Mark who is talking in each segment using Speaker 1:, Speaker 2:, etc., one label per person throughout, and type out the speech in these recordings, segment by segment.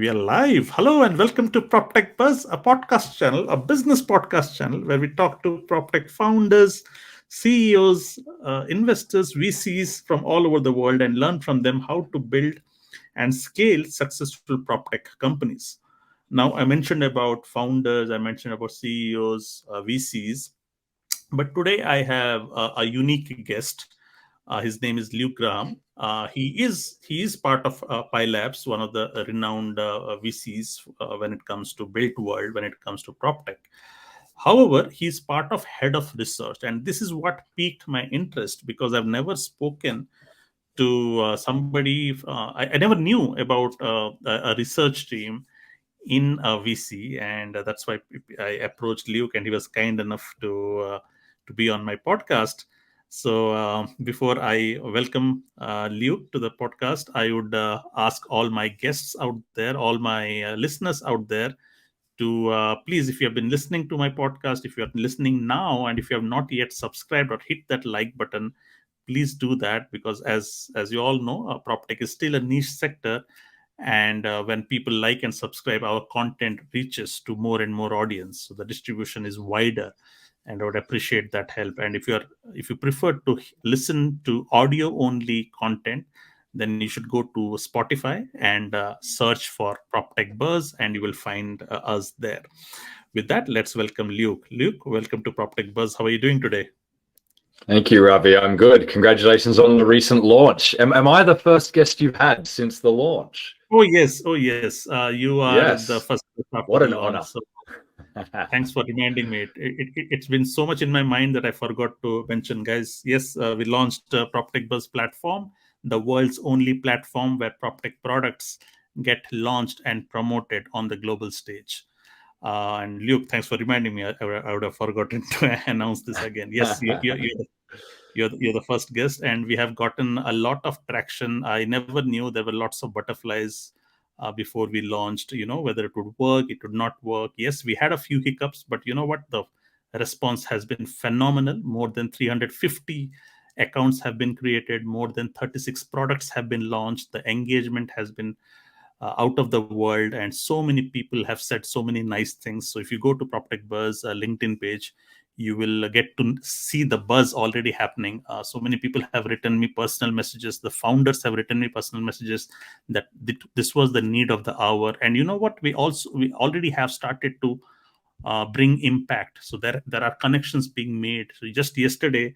Speaker 1: We are live. Hello and welcome to PropTechBuzz, a podcast channel, a business podcast channel where we talk to PropTech founders, CEOs, investors, VCs from all over the world and learn from them how to build and scale successful PropTech companies. Now, I mentioned about founders, I mentioned about CEOs, VCs, but today I have a unique guest. His name is Luke Graham. He is part of Pi Labs, one of the renowned VCs when it comes to built world, when it comes to PropTech. However, he's part of head of research, and this is what piqued my interest because I've never spoken to somebody. I never knew about a research team in a VC, and that's why I approached Luke, and he was kind enough to be on my podcast. So before I welcome Luke to the podcast, I would ask all my guests out there, all my listeners out there, to please, if you have been listening to my podcast, if you are listening now, and if you have not yet subscribed or hit that like button, please do that because as you all know, prop tech is still a niche sector, and when people like and subscribe, our content reaches to more and more audience, so the distribution is wider, and I would appreciate that help. And if you prefer to listen to audio only content, then you should go to Spotify and search for PropTechBuzz, and you will find us there. With that, let's welcome Luke. Luke, welcome to PropTechBuzz. How are you doing today?
Speaker 2: Thank you, Ravi. I'm good. Congratulations on the recent launch. Am I the first guest you've had since the launch?
Speaker 1: Oh yes, you are
Speaker 2: Yes.
Speaker 1: the first after
Speaker 2: What an
Speaker 1: the launch.
Speaker 2: honor.
Speaker 1: So thanks for reminding me. It's been so much in my mind that I forgot to mention, guys. Yes, we launched PropTechBuzz platform, the world's only platform where PropTech products get launched and promoted on the global stage. And Luke, thanks for reminding me. I would have forgotten to announce this again. Yes, you're the first guest, and we have gotten a lot of traction. I never knew there were lots of butterflies before we launched, whether it would work, it would not work. Yes, we had a few hiccups, but you know what? The response has been phenomenal. More than 350 accounts have been created, more than 36 products have been launched. The engagement has been out of the world, and so many people have said so many nice things. So if you go to PropTechBuzz LinkedIn page, you will get to see the buzz already happening. So many people have written me personal messages. The founders have written me personal messages that this was the need of the hour. And you know what? We already have started to bring impact. So there are connections being made. So just yesterday,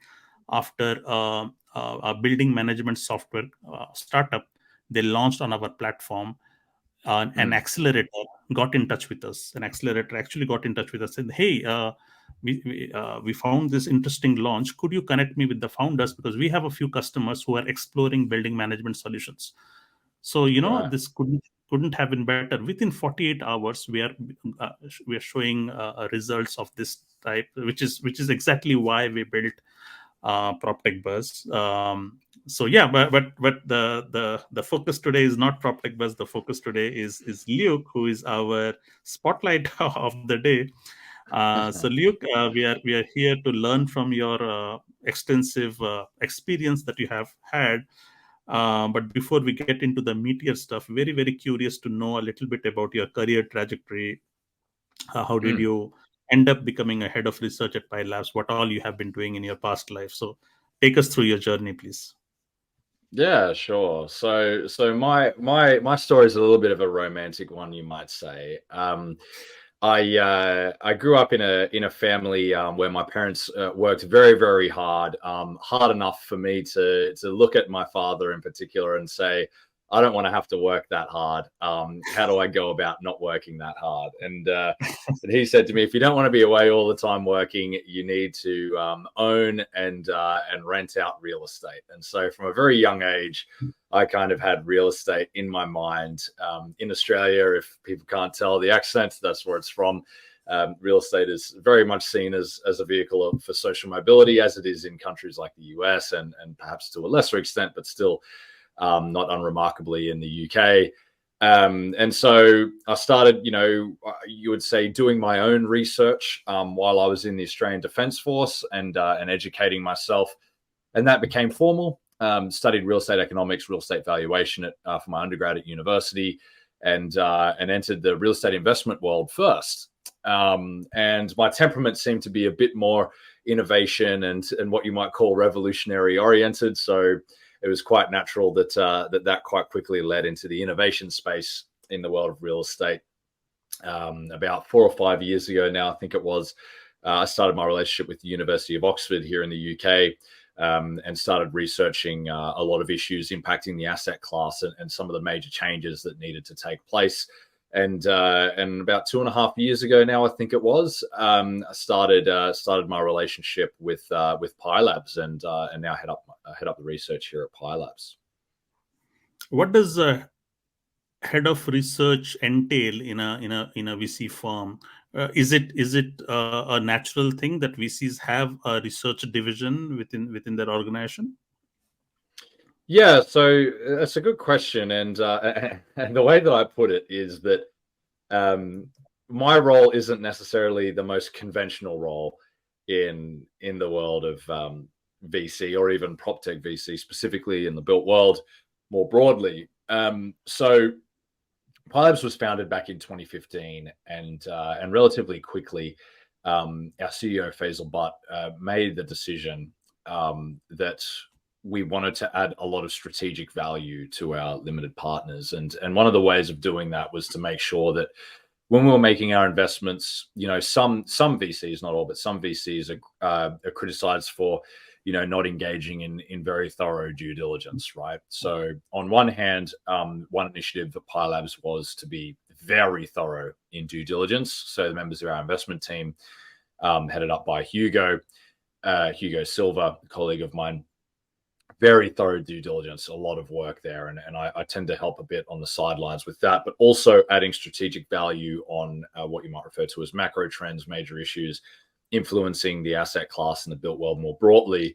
Speaker 1: after a building management software startup, they launched on our platform. An accelerator got in touch with us. An accelerator actually got in touch with us and said, "Hey, we found this interesting launch. Could you connect me with the founders, because we have a few customers who are exploring building management solutions." So
Speaker 2: Right.
Speaker 1: this couldn't have been better. Within 48 hours, we are showing results of this type, which is exactly why we built PropTechBuzz. So yeah, but the focus today is not PropTechBuzz. The focus today is Luke, who is our spotlight of the day. So Luke, we are here to learn from your extensive experience that you have had. But before we get into the meatier stuff, very very curious to know a little bit about your career trajectory. How did you end up becoming a head of research at Pi Labs? What all you have been doing in your past life? So take us through your journey, please.
Speaker 2: Yeah, sure. So my story is a little bit of a romantic one, you might say. I grew up in a family where my parents worked very very hard, hard enough for me to look at my father in particular and say, I don't want to have to work that hard. How do I go about not working that hard? And he said to me, if you don't want to be away all the time working, you need to own and rent out real estate. And so from a very young age, I kind of had real estate in my mind. In Australia, if people can't tell the accent, that's where it's from. Real estate is very much seen as a vehicle for social mobility, as it is in countries like the US and perhaps to a lesser extent, but still not unremarkably in the UK. And so I started, you would say, doing my own research while I was in the Australian Defence Force and educating myself. And that became formal. Studied real estate economics, real estate valuation for my undergrad at university. and entered the real estate investment world first. And my temperament seemed to be a bit more innovation and what you might call revolutionary oriented. So it was quite natural that that quite quickly led into the innovation space in the world of real estate. About 4 or 5 years ago now, I think it was, I started my relationship with the University of Oxford here in the UK, and started researching a lot of issues impacting the asset class and some of the major changes that needed to take place. And about 2.5 years ago now, I think it was, I started my relationship with Pi Labs, and now head up the research here at Pi Labs.
Speaker 1: What does head of research entail in a VC firm? Is it a natural thing that VCs have a research division within their organization?
Speaker 2: Yeah, so that's a good question, and and the way that I put it is that my role isn't necessarily the most conventional role in the world of VC, or even PropTech VC, specifically in the built world more broadly. So Pi Labs was founded back in 2015, and relatively quickly, our CEO Faisal Butt made the decision that we wanted to add a lot of strategic value to our limited partners, and one of the ways of doing that was to make sure that when we were making our investments, some VCs, not all, but some VCs are criticized for not engaging in very thorough due diligence, right? So on one hand, one initiative at Pi Labs was to be very thorough in due diligence. So the members of our investment team, headed up by Hugo Silva, a colleague of mine, very thorough due diligence, a lot of work there. And I tend to help a bit on the sidelines with that, but also adding strategic value on what you might refer to as macro trends, major issues influencing the asset class and the built world more broadly,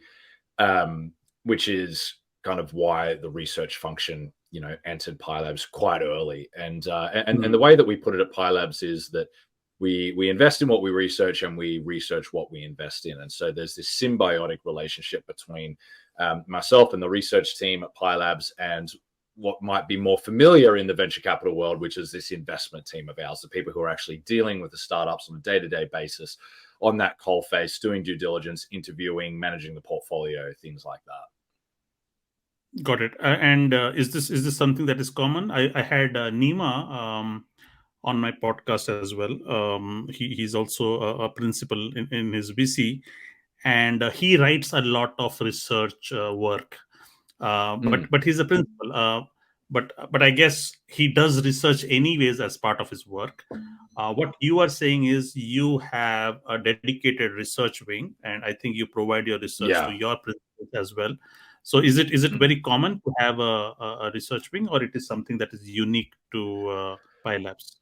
Speaker 2: which is kind of why the research function, entered Pi Labs quite early. And the way that we put it at Pi Labs is that we invest in what we research, and we research what we invest in. And so there's this symbiotic relationship between myself and the research team at Pi Labs and what might be more familiar in the venture capital world, which is this investment team of ours, the people who are actually dealing with the startups on a day-to-day basis on that coalface, doing due diligence, interviewing, managing the portfolio, things like that.
Speaker 1: Got it. And is this something that is common? I had Nima on my podcast as well. He's also a principal in his VC, and he writes a lot of research work. But he's a principal. But I guess he does research anyways as part of his work. What you are saying is you have a dedicated research wing, and I think you provide your research to your principals as well. So is it very common to have a research wing, or it is something that is unique to Pi Labs?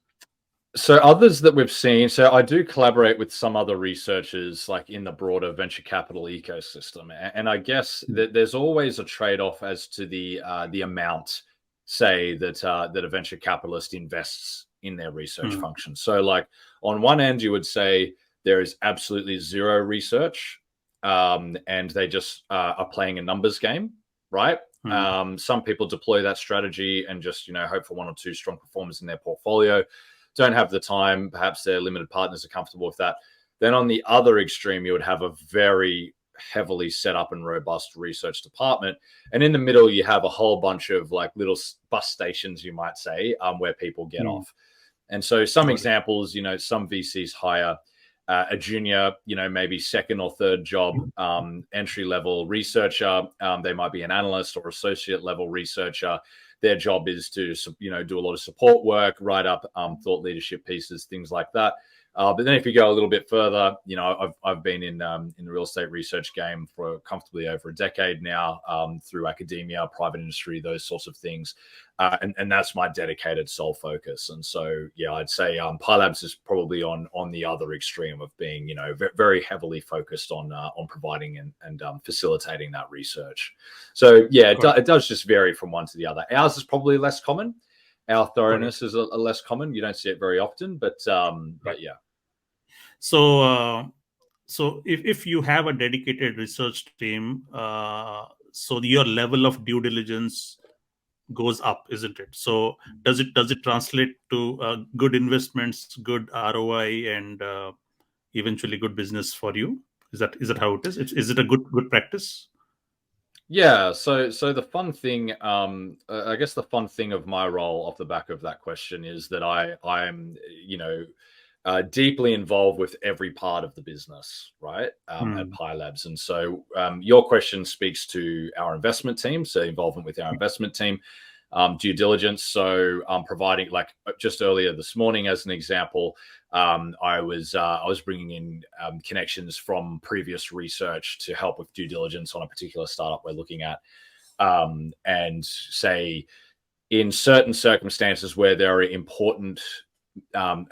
Speaker 2: So others that we've seen, so I do collaborate with some other researchers like in the broader venture capital ecosystem. And I guess that there's always a trade-off as to the amount, say, that a venture capitalist invests in their research function. So like on one end, you would say there is absolutely zero research, and they just are playing a numbers game, right? Some people deploy that strategy and just, hope for 1 or 2 strong performers in their portfolio. Don't have the time, perhaps their limited partners are comfortable with that. Then on the other extreme, you would have a very heavily set up and robust research department. And in the middle, you have a whole bunch of like little bus stations, you might say, where people get off. And so some examples, some VCs hire a junior, maybe second or third job, entry-level researcher. They might be an analyst or associate level researcher. Their job is to, do a lot of support work, write up thought leadership pieces, things like that. But then if you go a little bit further, I've been in the real estate research game for comfortably over a decade now, through academia, private industry, those sorts of things. And that's my dedicated sole focus. And so, yeah, I'd say Pi Labs is probably on the other extreme of being, very heavily focused on providing and facilitating that research. So, yeah, it does just vary from one to the other. Ours is probably less common. Our thoroughness is a less common. You don't see it very often, but yeah.
Speaker 1: So if you have a dedicated research team, so your level of due diligence goes up, isn't it? So does it translate to good investments, good ROI, and eventually good business for you? Is that how it is? Is it a good practice?
Speaker 2: Yeah, so the fun thing, I guess the fun thing of my role off the back of that question is that I'm, deeply involved with every part of the business, right? At
Speaker 1: Hmm.
Speaker 2: Pi Labs, and so your question speaks to our investment team, so involvement with our investment team, due diligence. So providing, like just earlier this morning, as an example, I was bringing in connections from previous research to help with due diligence on a particular startup we're looking at, and say in certain circumstances where there are important,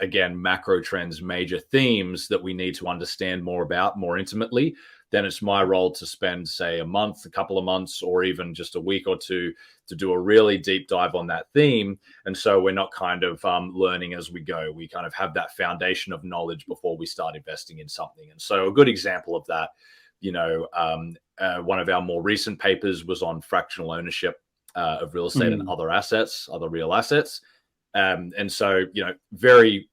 Speaker 2: again, macro trends, major themes that we need to understand more about more intimately, then it's my role to spend, say, a month, a couple of months, or even just a week or two to do a really deep dive on that theme. And so we're not kind of learning as we go. We kind of have that foundation of knowledge before we start investing in something. And so a good example of that, one of our more recent papers was on fractional ownership of real estate and
Speaker 1: Hmm.
Speaker 2: other assets, other real assets. And so, very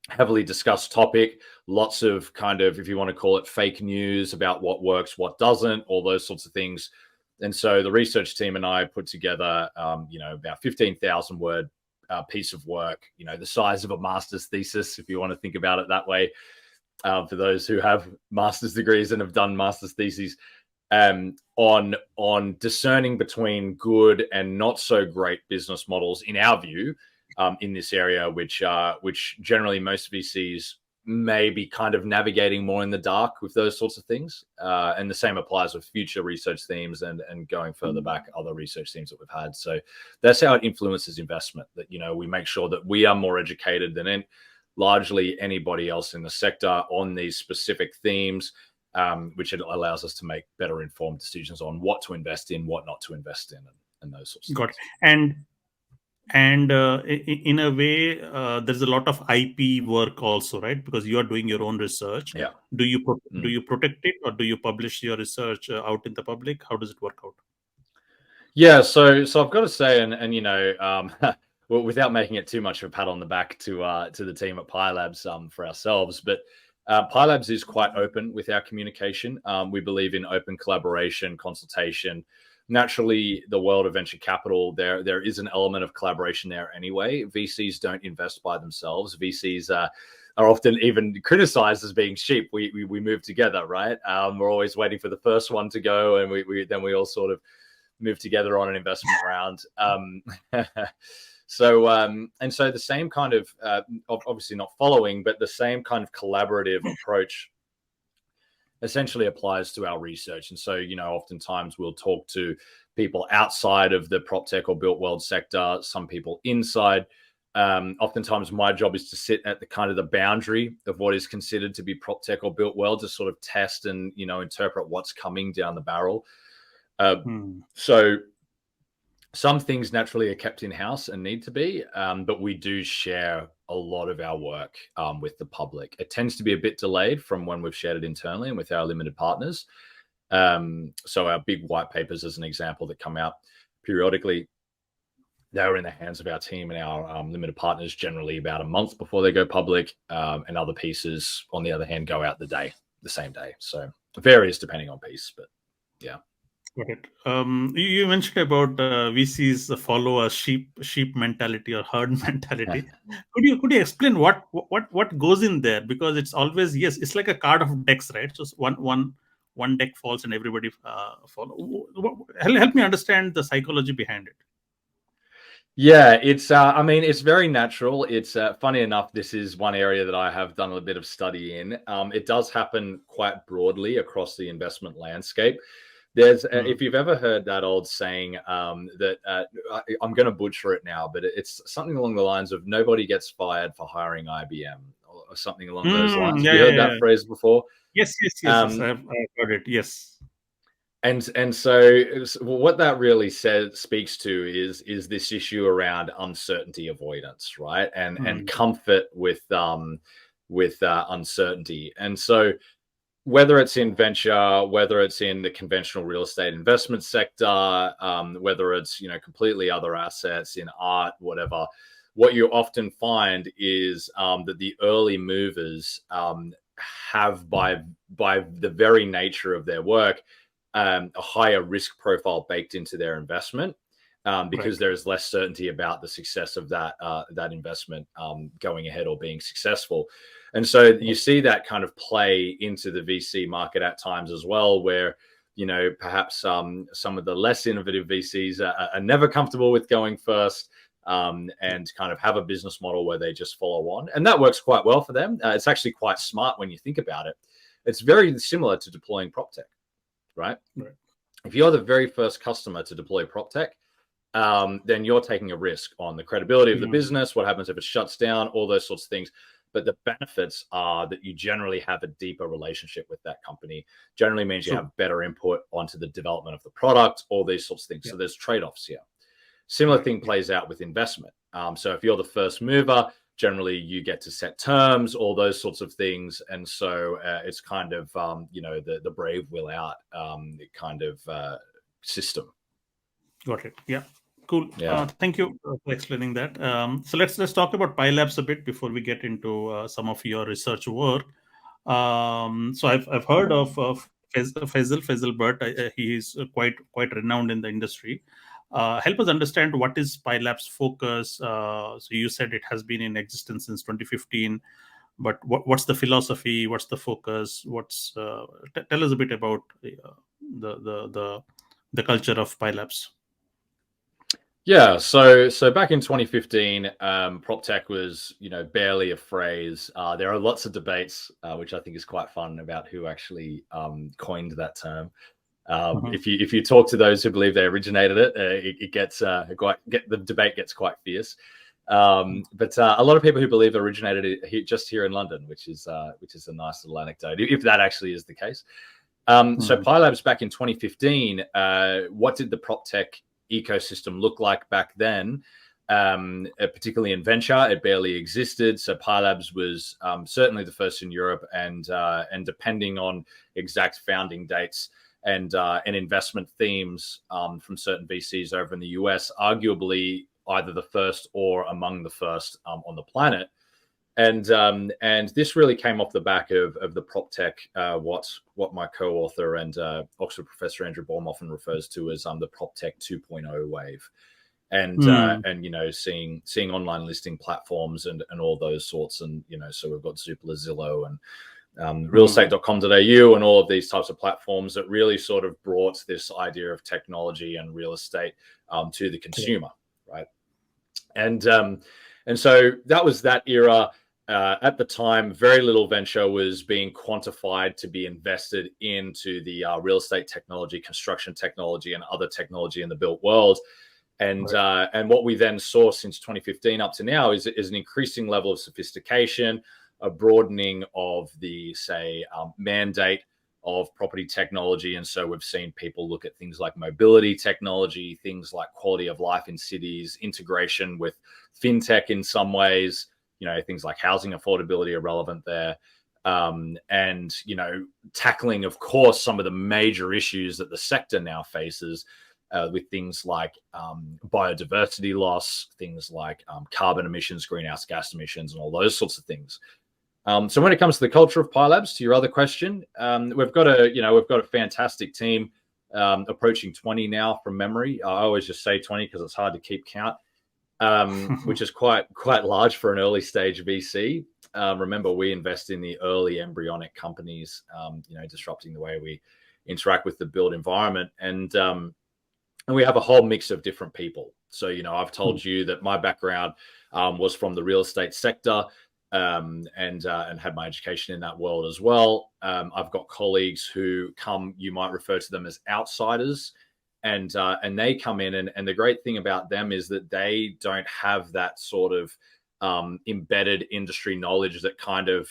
Speaker 2: heavily discussed topic, lots of kind of, if you want to call it, fake news about what works, what doesn't, all those sorts of things. And so the research team and I put together, about 15,000 word piece of work, the size of a master's thesis, if you want to think about it that way, for those who have master's degrees and have done master's theses, on discerning between good and not so great business models, in our view, in this area, which generally most VCs may be kind of navigating more in the dark with those sorts of things. And the same applies with future research themes and going further back, other research themes that we've had. So that's how it influences investment, that, we make sure that we are more educated than largely anybody else in the sector on these specific themes, which allows us to make better informed decisions on what to invest in, what not to invest in, and those sorts of
Speaker 1: Got it.
Speaker 2: things.
Speaker 1: And in a way, there's a lot of IP work also, right? Because you are doing your own research.
Speaker 2: Yeah.
Speaker 1: Do you protect it, or do you publish your research out in the public? How does it work out?
Speaker 2: Yeah, so I've got to say, and well, without making it too much of a pat on the back to the team at Pi Labs, for ourselves, but Pi Labs is quite open with our communication. We believe in open collaboration, consultation. Naturally, the world of venture capital, there is an element of collaboration there anyway. VCs don't invest by themselves. VCs are often even criticized as being sheep. We move together, right? We're always waiting for the first one to go, and we all sort of move together on an investment round. So the same kind of, obviously not following, but the same kind of collaborative approach essentially applies to our research. And so, oftentimes we'll talk to people outside of the prop tech or built world sector, some people inside. Oftentimes my job is to sit at the kind of the boundary of what is considered to be prop tech or built world, to sort of test and, interpret what's coming down the barrel. So some things naturally are kept in-house and need to be, but we do share a lot of our work with the public. It tends to be a bit delayed from when we've shared it internally and with our limited partners. So our big white papers, as an example, that come out periodically, they're in the hands of our team and our limited partners generally about a month before they go public, and other pieces, on the other hand, go out the same day. So it varies depending on piece, but yeah.
Speaker 1: Got it. You mentioned about VCs follow a sheep mentality or herd mentality. Could you explain what goes in there? Because it's always, yes, it's like a card of decks, right? So one deck falls and everybody follow. Help me understand the psychology behind it.
Speaker 2: Yeah, it's very natural. It's funny enough, this is one area that I have done a bit of study in. It does happen quite broadly across the investment landscape. There's, if you've ever heard that old saying, that I'm going to butcher it now, but it's something along the lines of "nobody gets fired for hiring IBM" or something along those lines. Have you heard that phrase before?
Speaker 1: Yes. I've heard it. Yes.
Speaker 2: And so what that really speaks to is this issue around uncertainty avoidance, right? And comfort with uncertainty. And so whether it's in venture, whether it's in the conventional real estate investment sector, whether it's completely other assets in art, whatever, what you often find is that the early movers have, by the very nature of their work, a higher risk profile baked into their investment. Because
Speaker 1: Right.
Speaker 2: there is less certainty about the success of that investment going ahead or being successful. And so you see that kind of play into the VC market at times as well, where perhaps some of the less innovative VCs are never comfortable with going first, and kind of have a business model where they just follow on, and that works quite well for them. It's actually quite smart when you think about it. It's very similar to deploying PropTech, right?
Speaker 1: Right.
Speaker 2: If you're the very first customer to deploy PropTech, then you're taking a risk on the credibility of the business, what happens if it shuts down, all those sorts of things. But the benefits are that you generally have a deeper relationship with that company. Generally means you have better input onto the development of the product, all these sorts of things. So there's trade-offs here. Similar thing plays out with investment. So if you're the first mover, generally you get to set terms, all those sorts of things. And so it's kind of, the brave will out kind of system.
Speaker 1: Got it. Yeah. Cool.
Speaker 2: Yeah.
Speaker 1: Thank you for explaining that. So let's talk about PyLabs a bit before we get into some of your research work. So I've heard of Faisal Bhatt. He is quite renowned in the industry. Help us understand what is PyLabs' focus. So you said it has been in existence since 2015, but what's the philosophy? What's the focus? Tell us a bit about the culture of PyLabs.
Speaker 2: Yeah, so back in 2015, PropTech was, barely a phrase. There are lots of debates, which I think is quite fun, about who actually coined that term. If you talk to those who believe they originated it, it gets the debate gets quite fierce. But a lot of people who believe it originated it just here in London, which is a nice little anecdote, if that actually is the case. So PyLabs back in 2015, what did the PropTech ecosystem look like back then? Particularly in venture, it barely existed. So PyLabs was certainly the first in Europe, and depending on exact founding dates and investment themes from certain VCs over in the US, arguably either the first or among the first on the planet. And this really came off the back of the PropTech, what my co-author and Oxford professor Andrew Baum often refers to as the PropTech 2.0 wave, and seeing online listing platforms and all those sorts, and so we've got Zoopla, Zillow, and realestate.com.au, and all of these types of platforms that really sort of brought this idea of technology and real estate to the consumer, right? And so that was that era. At the time, very little venture was being quantified to be invested into the real estate technology, construction technology, and other technology in the built world. And what we then saw since 2015 up to now is an increasing level of sophistication, a broadening of the, mandate of property technology. And so we've seen people look at things like mobility technology, things like quality of life in cities, integration with fintech in some ways. Things like housing affordability are relevant there. And, tackling, of course, some of the major issues that the sector now faces with things like biodiversity loss, things like carbon emissions, greenhouse gas emissions, and all those sorts of things. So when it comes to the culture of PyLabs, to your other question, we've got a fantastic team, approaching 20 now from memory. I always just say 20 because it's hard to keep count. Which is quite large for an early stage VC. Remember, we invest in the early embryonic companies, disrupting the way we interact with the built environment, and we have a whole mix of different people. So, I've told you that my background was from the real estate sector, and had my education in that world as well. I've got colleagues who you might refer to them as outsiders. And they come in, and the great thing about them is that they don't have that sort of embedded industry knowledge that kind of,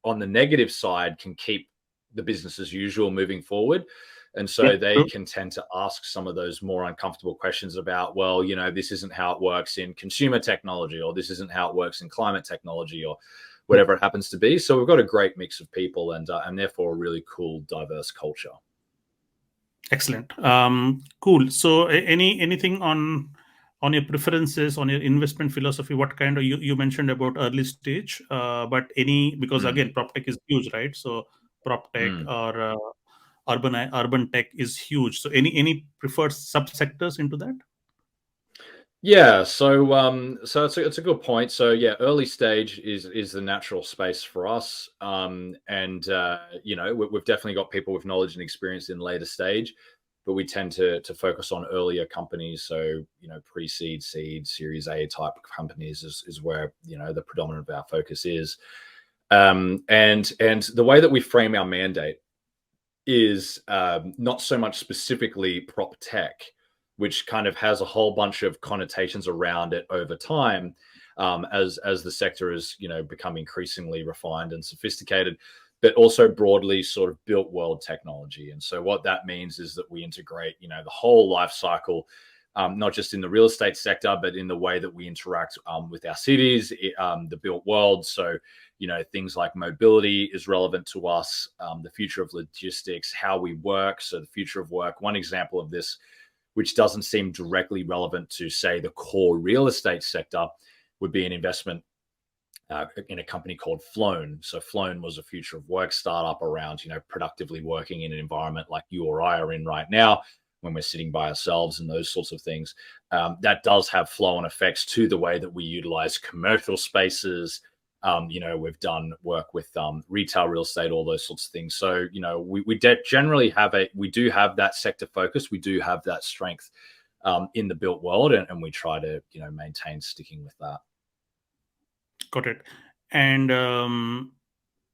Speaker 2: on the negative side, can keep the business as usual moving forward. And so they can tend to ask some of those more uncomfortable questions about, well, this isn't how it works in consumer technology, or this isn't how it works in climate technology, or whatever it happens to be. So we've got a great mix of people, and therefore a really cool, diverse culture.
Speaker 1: Excellent. Cool. So anything on your preferences, on your investment philosophy? What kind of, you mentioned about early stage, but because again, PropTech is huge, right? So PropTech or urban tech is huge. So any preferred subsectors into that?
Speaker 2: Yeah, so it's a good point. So yeah, early stage is the natural space for us, and we've definitely got people with knowledge and experience in later stage, but we tend to focus on earlier companies. So pre-seed, seed, Series A type companies is where the predominant of our focus is, and the way that we frame our mandate is not so much specifically prop tech, which kind of has a whole bunch of connotations around it over time, as the sector is become increasingly refined and sophisticated, but also broadly sort of built world technology. And so what that means is that we integrate the whole life cycle, not just in the real estate sector, but in the way that we interact with our cities, the built world. So things like mobility is relevant to us, the future of logistics, how we work. So the future of work, one example of this, which doesn't seem directly relevant to, say, the core real estate sector, would be an investment in a company called Flown. So Flown was a future of work startup around, productively working in an environment like you or I are in right now, when we're sitting by ourselves and those sorts of things. That does have flow-on effects to the way that we utilize commercial spaces. We've done work with retail real estate, all those sorts of things. So, we generally we do have that sector focus. We do have that strength in the built world, and we try to, maintain sticking with that.
Speaker 1: Got it. And I'm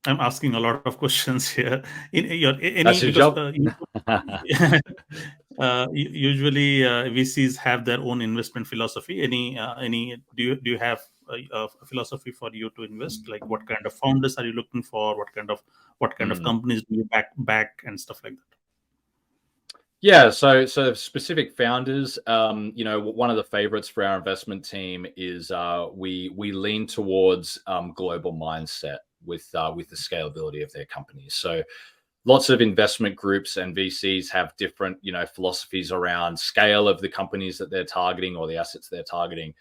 Speaker 1: asking a lot of questions here.
Speaker 2: That's your
Speaker 1: Because
Speaker 2: job.
Speaker 1: usually VCs have their own investment philosophy. Do you have a philosophy for you to invest? Like, what kind of founders are you looking for? What kind of companies do you back and stuff like that?
Speaker 2: Yeah, so specific founders, one of the favorites for our investment team is we lean towards global mindset with the scalability of their companies. So lots of investment groups and VCs have different philosophies around scale of the companies that they're targeting or the assets they're targeting,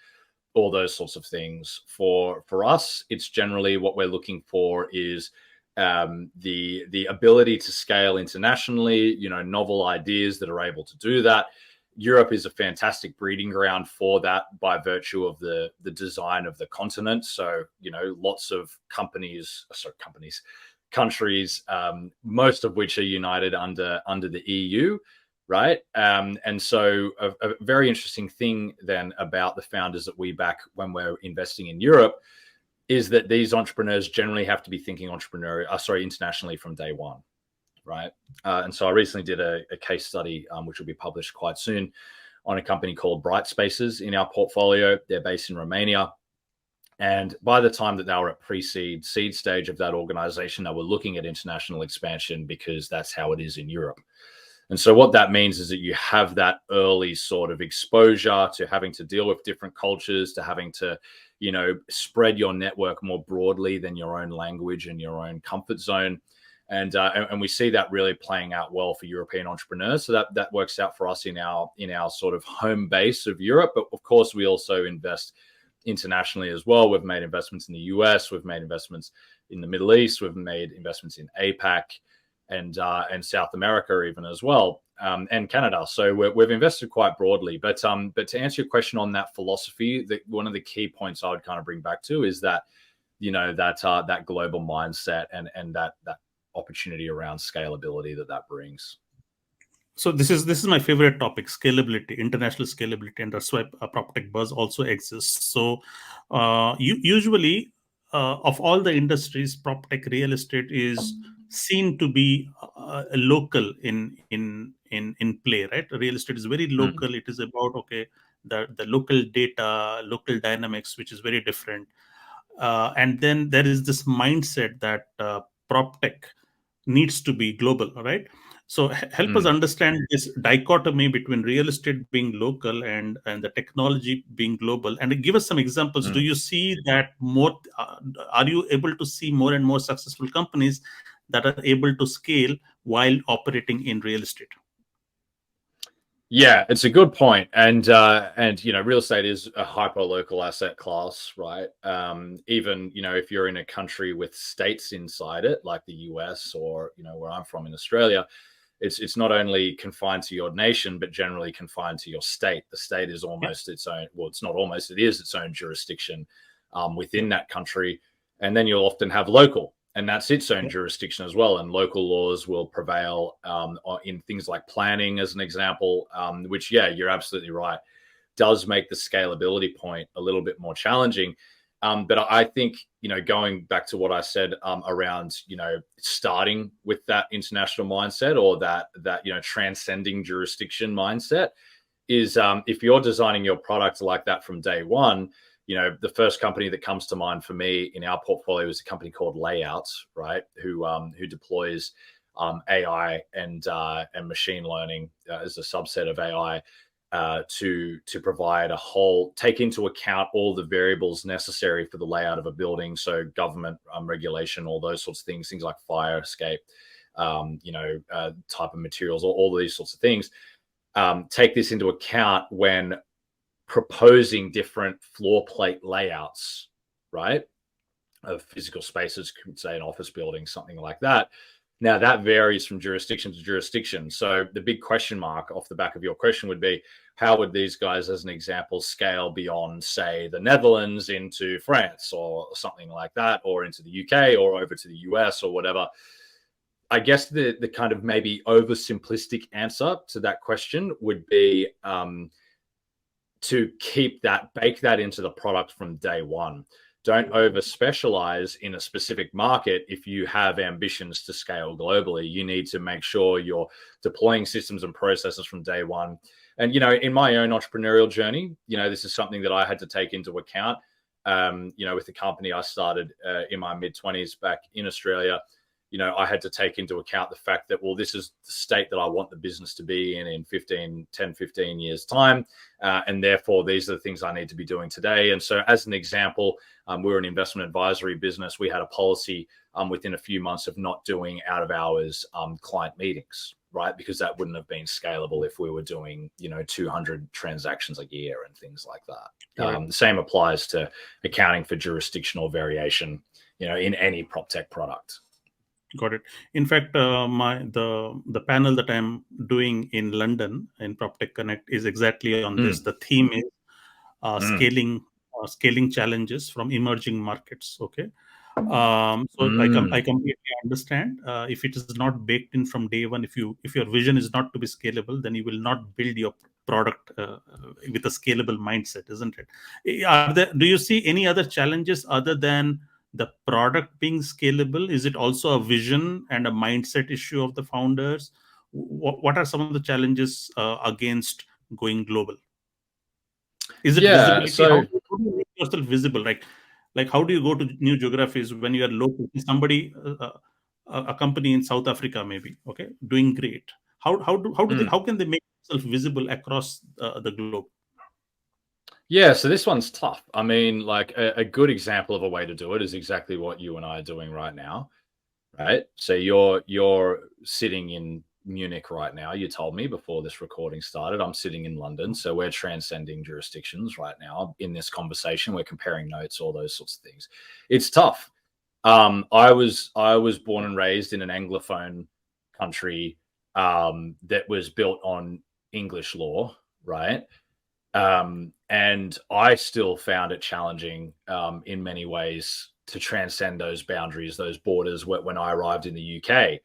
Speaker 2: all those sorts of things. For us, it's generally what we're looking for is the ability to scale internationally, novel ideas that are able to do that. Europe is a fantastic breeding ground for that by virtue of the design of the continent. So, lots of countries, most of which are united under the EU, right? And so a very interesting thing then about the founders that we back when we're investing in Europe is that these entrepreneurs generally have to be thinking internationally from day one, right? And so I recently did a case study, which will be published quite soon, on a company called Bright Spaces in our portfolio. They're based in Romania. And by the time that they were at pre-seed, seed stage of that organization, they were looking at international expansion because that's how it is in Europe. And so what that means is that you have that early sort of exposure to having to deal with different cultures, to having to, spread your network more broadly than your own language and your own comfort zone. And we see that really playing out well for European entrepreneurs. So that works out for us in our sort of home base of Europe. But of course, we also invest internationally as well. We've made investments in the US, we've made investments in the Middle East, we've made investments in APAC and South America even as well, and Canada. So we've invested quite broadly. But to answer your question on that philosophy, one of the key points I would kind of bring back to is that that global mindset and that opportunity around scalability that brings.
Speaker 1: So this is my favorite topic: scalability, international scalability, and that's why PropTechBuzz also exists. So usually, of all the industries, PropTech real estate is seen to be local in play, right? Real estate is very local. It is about the local data, local dynamics, which is very different. And then there is this mindset that PropTech needs to be global, right? So help us understand this dichotomy between real estate being local and the technology being global, and give us some examples. Do you see that more? Are you able to see more and more successful companies that are able to scale while operating in real estate?
Speaker 2: Yeah, it's a good point, and real estate is a hyper local asset class, right? Even if you're in a country with states inside it, like the US or where I'm from in Australia, it's not only confined to your nation, but generally confined to your state. The state is almost its own. Well, it's not almost. It is its own jurisdiction within that country, and then you'll often have local, and that's its own jurisdiction as well. And local laws will prevail in things like planning, as an example, which, yeah, you're absolutely right, does make the scalability point a little bit more challenging. But I think, going back to what I said around, starting with that international mindset, or that transcending jurisdiction mindset, is if you're designing your product like that from day one. The first company that comes to mind for me in our portfolio is a company called Layout, right? Who deploys AI and machine learning as a subset of AI to provide take into account all the variables necessary for the layout of a building. So government regulation, all those sorts of things like fire escape, type of materials, all these sorts of things. Take this into account when proposing different floor plate layouts, right, of physical spaces, say an office building, something like that. Now, that varies from jurisdiction to jurisdiction. So the big question mark off the back of your question would be, how would these guys, as an example, scale beyond, say, the Netherlands into France or something like that, or into the UK or over to the US or whatever? I guess the kind of maybe oversimplistic answer to that question would be to bake that into the product from day one. Don't over specialize in a specific market. If you have ambitions to scale globally, you need to make sure you're deploying systems and processes from day one. And, in my own entrepreneurial journey, this is something that I had to take into account, with the company I started in my mid-20s back in Australia. I had to take into account the fact that, well, this is the state that I want the business to be in 15 years time. And therefore, these are the things I need to be doing today. And so, as an example, we're an investment advisory business. We had a policy within a few months of not doing out of hours client meetings, right? Because that wouldn't have been scalable if we were doing, 200 transactions a year and things like that.
Speaker 1: Right.
Speaker 2: The same applies to accounting for jurisdictional variation, in any PropTech product.
Speaker 1: Got it. In fact, the panel that I'm doing in London in PropTech Connect is exactly on this. The theme is scaling challenges from emerging markets. Okay. I completely understand. If it is not baked in from day one, if your vision is not to be scalable, then you will not build your product with a scalable mindset, isn't it? Do you see any other challenges other than the product being scalable? Is it also a vision and a mindset issue of the founders? What are some of the challenges against going global? Is it visibility?
Speaker 2: So
Speaker 1: how do you make yourself visible? Like how do you go to new geographies when you are local? Somebody, a company in South Africa, maybe, okay, doing great. How can they make themselves visible across the globe?
Speaker 2: Yeah, so this one's tough. I mean, like a good example of a way to do it is exactly what you and I are doing right now, right? So you're sitting in Munich right now. You told me before this recording started. I'm sitting in London, so we're transcending jurisdictions right now in this conversation. We're comparing notes, all those sorts of things. It's tough. I was born and raised in an Anglophone country that was built on English law, right? And I still found it challenging in many ways to transcend those boundaries, those borders. When I arrived in the UK,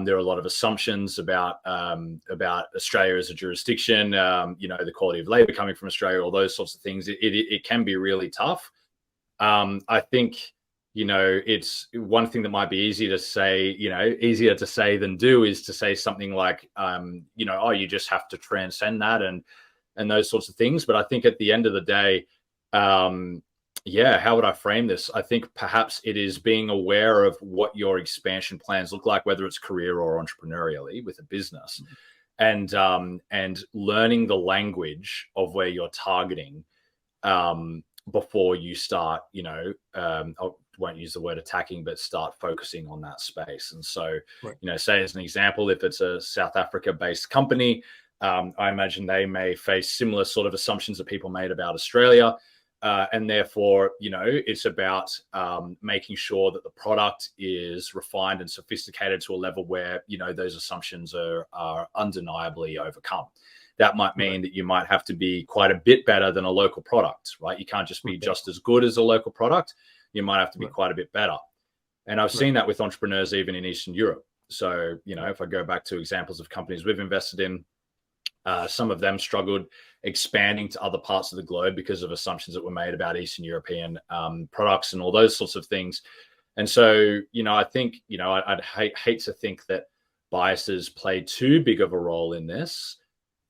Speaker 2: there are a lot of assumptions about Australia as a jurisdiction, the quality of labor coming from Australia, all those sorts of things. It can be really tough. I think, it's one thing that might be easier to say than do is to say something like, you just have to transcend that and those sorts of things. But I think at the end of the day, Yeah, how would I frame this? I think perhaps it is being aware of what your expansion plans look like, whether it's career or entrepreneurially with a business, and learning the language of where you're targeting before you start, I won't use the word attacking, but start focusing on that space. And so,
Speaker 1: Right.
Speaker 2: say as an example, if it's a South Africa-based company, I imagine they may face similar sort of assumptions that people made about Australia. And therefore, it's about making sure that the product is refined and sophisticated to a level where, those assumptions are undeniably overcome. That might mean that you might have to be quite a bit better than a local product, right? You can't just be just as good as a local product. You might have to be quite a bit better. And I've seen that with entrepreneurs even in Eastern Europe. So, if I go back to examples of companies we've invested in, some of them struggled expanding to other parts of the globe because of assumptions that were made about Eastern European products and all those sorts of things. And so, I think, I'd hate to think that biases play too big of a role in this.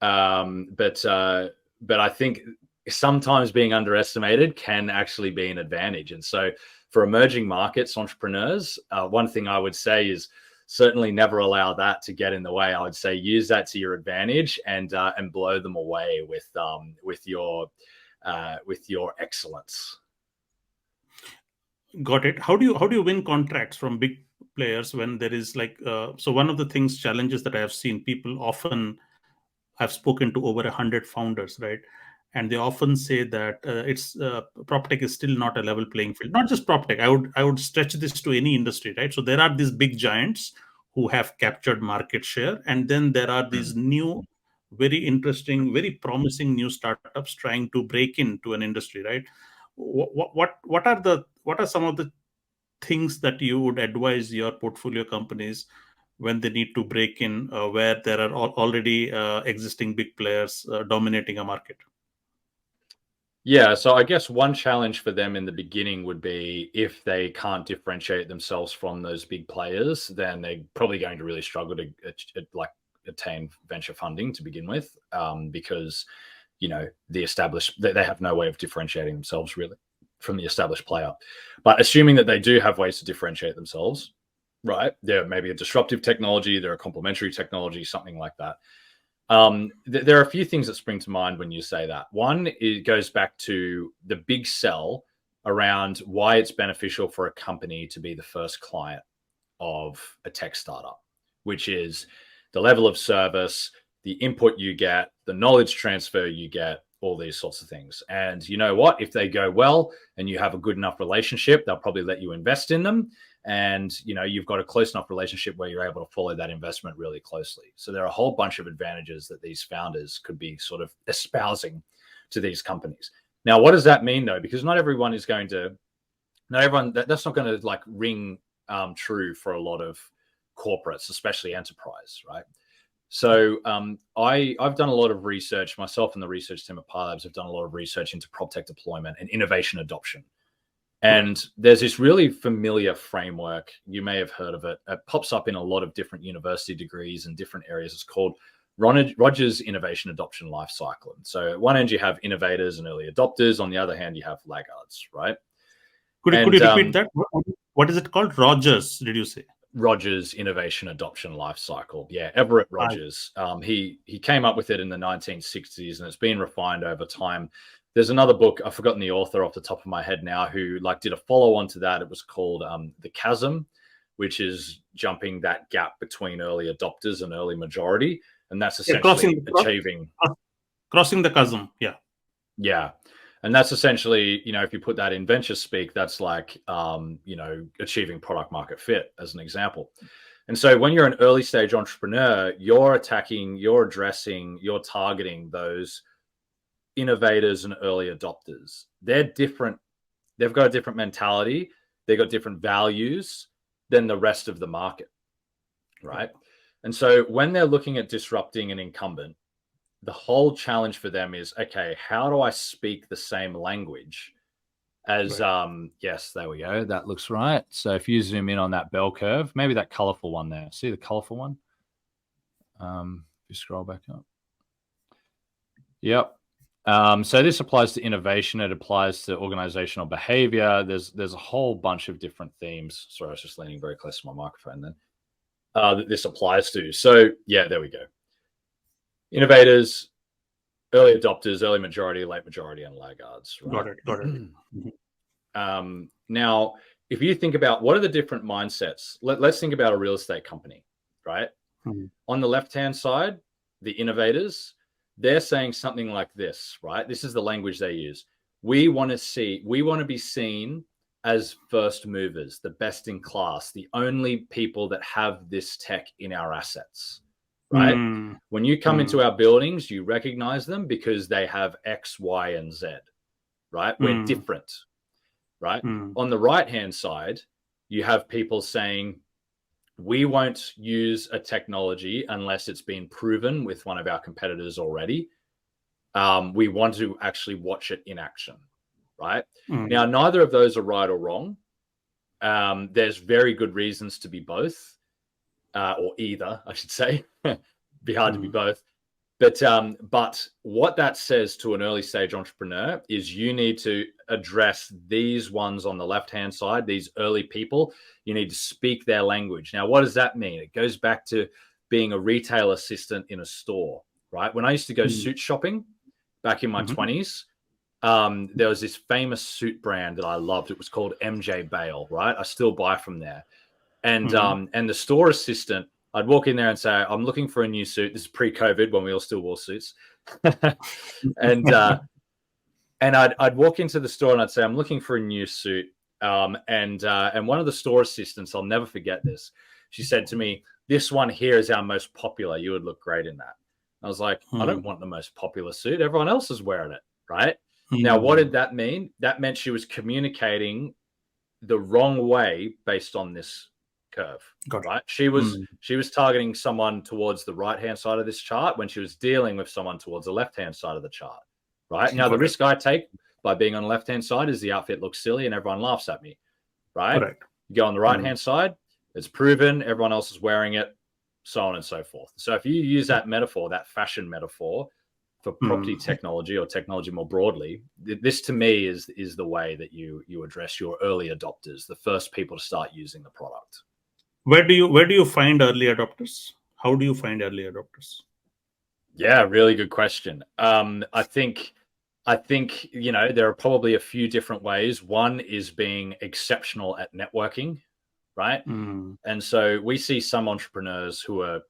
Speaker 2: But I think sometimes being underestimated can actually be an advantage. And so for emerging markets entrepreneurs, one thing I would say is certainly never allow that to get in the way. I would say use that to your advantage and blow them away with your excellence.
Speaker 1: Got it. How do you win contracts from big players when there is so one of the challenges that I have seen, people often, I've spoken to over 100 founders, right? And they often say that it's PropTech is still not a level playing field. Not just PropTech. I would stretch this to any industry, right? So there are these big giants who have captured market share, and then there are these new, very interesting, very promising new startups trying to break into an industry, right? What are some of the things that you would advise your portfolio companies when they need to break in where there are already existing big players dominating a market?
Speaker 2: Yeah, so I guess one challenge for them in the beginning would be if they can't differentiate themselves from those big players, then they're probably going to really struggle to attain venture funding to begin with, because the established, they have no way of differentiating themselves really from the established player. But assuming that they do have ways to differentiate themselves, right? They're maybe a disruptive technology, they're a complementary technology, something like that. There are a few things that spring to mind when you say that. One, it goes back to the big sell around why it's beneficial for a company to be the first client of a tech startup, which is the level of service, the input you get, the knowledge transfer you get, all these sorts of things. And you know what? If they go well and you have a good enough relationship, they'll probably let you invest in them. And you've got a close enough relationship where you're able to follow that investment really closely. So there are a whole bunch of advantages that these founders could be sort of espousing to these companies. Now, what does that mean though? Because not everyone, that's not going to ring true for a lot of corporates, especially enterprise, right? So I've done a lot of research, myself and the research team at PyLabs have done a lot of research into PropTech deployment and innovation adoption. And there's this really familiar framework. You may have heard of it. It pops up in a lot of different university degrees and different areas. It's called Rogers Innovation Adoption Life Cycle. And so at one end, you have innovators and early adopters. On the other hand, you have laggards, right?
Speaker 1: Could you repeat that? What is it called? Rogers, did you say?
Speaker 2: Rogers Innovation Adoption Life Cycle. Yeah, Everett Rogers. He came up with it in the 1960s, and it's been refined over time. There's another book, I've forgotten the author off the top of my head now, who did a follow-on to that. It was called The Chasm, which is jumping that gap between early adopters and early majority. And that's essentially
Speaker 1: crossing the chasm. Yeah.
Speaker 2: Yeah. And that's essentially, if you put that in venture speak, that's achieving product market fit as an example. And so when you're an early stage entrepreneur, you're addressing, you're targeting those innovators and early adopters. They're different. They've got a different mentality. They've got different values than the rest of the market, right? And so when they're looking at disrupting an incumbent, the whole challenge for them is, okay, how do I speak the same language as, yes, there we go. That looks right. So if you zoom in on that bell curve, maybe that colorful one there, see the colorful one? If you scroll back up. Yep. So this applies to innovation. It applies to organizational behavior. There's a whole bunch of different themes. Sorry, I was just leaning very close to my microphone then. That this applies to. So yeah, there we go. Innovators, early adopters, early majority, late majority, and laggards. Right?
Speaker 1: Got it.
Speaker 2: Now, if you think about what are the different mindsets, let's think about a real estate company, right? On the left-hand side, the innovators, they're saying something like this, right? This is the language they use. We want to be seen as first movers, the best in class, the only people that have this tech in our assets, right? When you come into our buildings, you recognize them because they have X, Y, and Z, right? We're different, right? On the right-hand side, you have people saying, we won't use a technology unless it's been proven with one of our competitors already. We want to actually watch it in action, right? Now, neither of those are right or wrong. There's very good reasons to be both, or either, I should say. Be hard to be both. But what that says to an early stage entrepreneur is you need to address these ones on the left-hand side, these early people. You need to speak their language. Now, what does that mean? It goes back to being a retail assistant in a store, right? When I used to go suit shopping back in my 20s, there was this famous suit brand that I loved. It was called MJ Bale, right? I still buy from there. And the store assistant, I'd walk in there and say, I'm looking for a new suit. This is pre-COVID when we all still wore suits. and I'd walk into the store and I'd say, I'm looking for a new suit. And one of the store assistants, I'll never forget this. She said to me, this one here is our most popular. You would look great in that. I was like, I don't want the most popular suit. Everyone else is wearing it, right? Now, what did that mean? That meant she was communicating the wrong way based on this curve, right? She was targeting someone towards the right-hand side of this chart when she was dealing with someone towards the left-hand side of the chart, right? Now, the risk I take by being on the left-hand side is the outfit looks silly and everyone laughs at me, right? You go on the right-hand side, it's proven, everyone else is wearing it, so on and so forth. So if you use that metaphor, that fashion metaphor for property technology or technology more broadly, this to me is the way that you address your early adopters, the first people to start using the product.
Speaker 1: Where do you find early adopters? How do you find early adopters?
Speaker 2: Yeah, really good question. I think there are probably a few different ways. One is being exceptional at networking, right? And so we see some entrepreneurs who are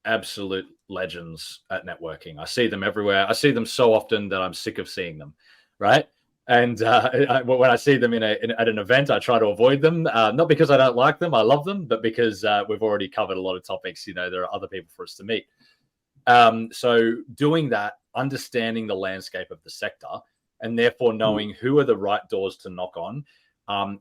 Speaker 2: absolute legends at networking. I see them everywhere. I see them so often that I'm sick of seeing them, right? And when I see them at an event, I try to avoid them, not because I don't like them, I love them, but because we've already covered a lot of topics. There are other people for us to meet. So doing that, understanding the landscape of the sector, and therefore knowing who are the right doors to knock on,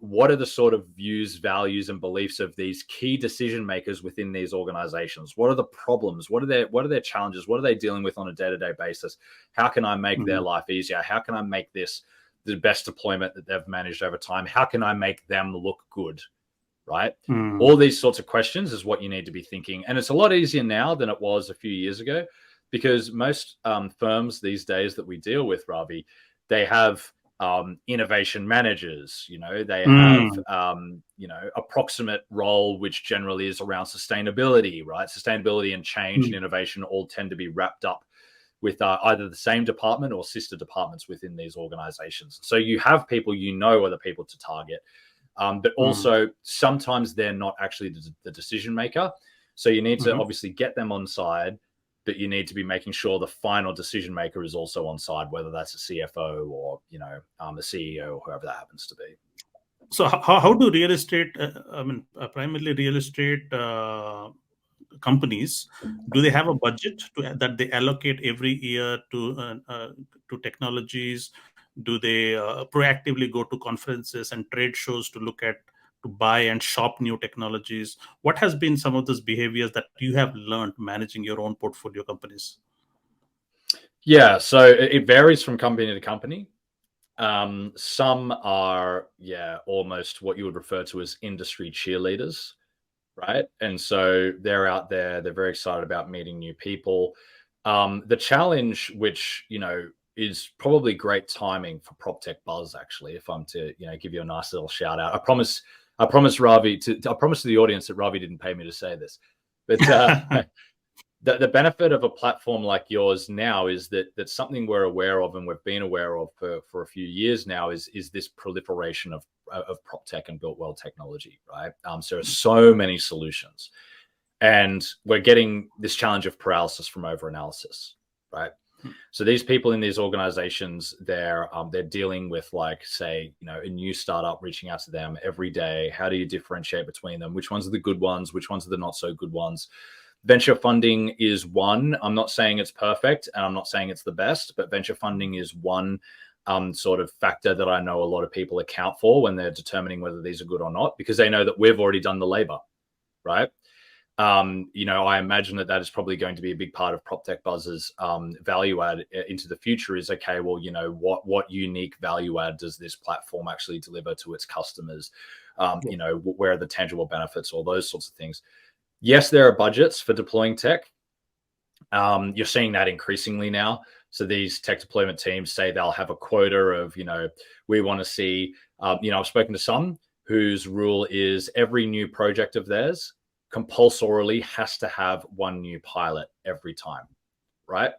Speaker 2: what are the sort of views, values, and beliefs of these key decision makers within these organizations? What are the problems? What are their challenges? What are they dealing with on a day-to-day basis? How can I make their life easier? How can I make this the best deployment that they've managed over time? How can I make them look good, right? All these sorts of questions is what you need to be thinking. And it's a lot easier now than it was a few years ago, because most firms these days that we deal with, Ravi, they have innovation managers, they have, approximate role, which generally is around sustainability, right? Sustainability and change and innovation all tend to be wrapped up with either the same department or sister departments within these organizations. So you have people, are the people to target, but also sometimes they're not actually the decision maker. So you need to obviously get them on side, but you need to be making sure the final decision maker is also on side, whether that's a CFO or, the CEO or whoever that happens to be.
Speaker 1: So how do real estate, primarily real estate companies, do they have a budget that they allocate every year to technologies? Do they proactively go to conferences and trade shows to buy and shop new technologies? What has been some of those behaviors that you have learned managing your own portfolio companies?
Speaker 2: Yeah, so it varies from company to company. Some are, almost what you would refer to as industry cheerleaders, right? And so they're out there, they're very excited about meeting new people. The challenge, which, is probably great timing for PropTechBuzz. Actually, if I'm to give you a nice little shout out, I promise Ravi I promise to the audience that Ravi didn't pay me to say this, but the benefit of a platform like yours now is that something we're aware of and we've been aware of for a few years now is this proliferation of PropTech and built world technology, right? So there are so many solutions, and we're getting this challenge of paralysis from overanalysis, right? So these people in these organizations, they're dealing with, like, say, a new startup reaching out to them every day. How do you differentiate between them? Which ones are the good ones? Which ones are the not so good ones? Venture funding is one. I'm not saying it's perfect, and I'm not saying it's the best, but venture funding is one sort of factor that I know a lot of people account for when they're determining whether these are good or not, because they know that we've already done the labor, right? I imagine that is probably going to be a big part of PropTechBuzz's value add into the future is, okay, well, what unique value add does this platform actually deliver to its customers? Where are the tangible benefits, all those sorts of things. Yes, there are budgets for deploying tech. You're seeing that increasingly now. So these tech deployment teams say they'll have a quota of, we want to see, I've spoken to some whose rule is every new project of theirs compulsorily has to have one new pilot every time, right?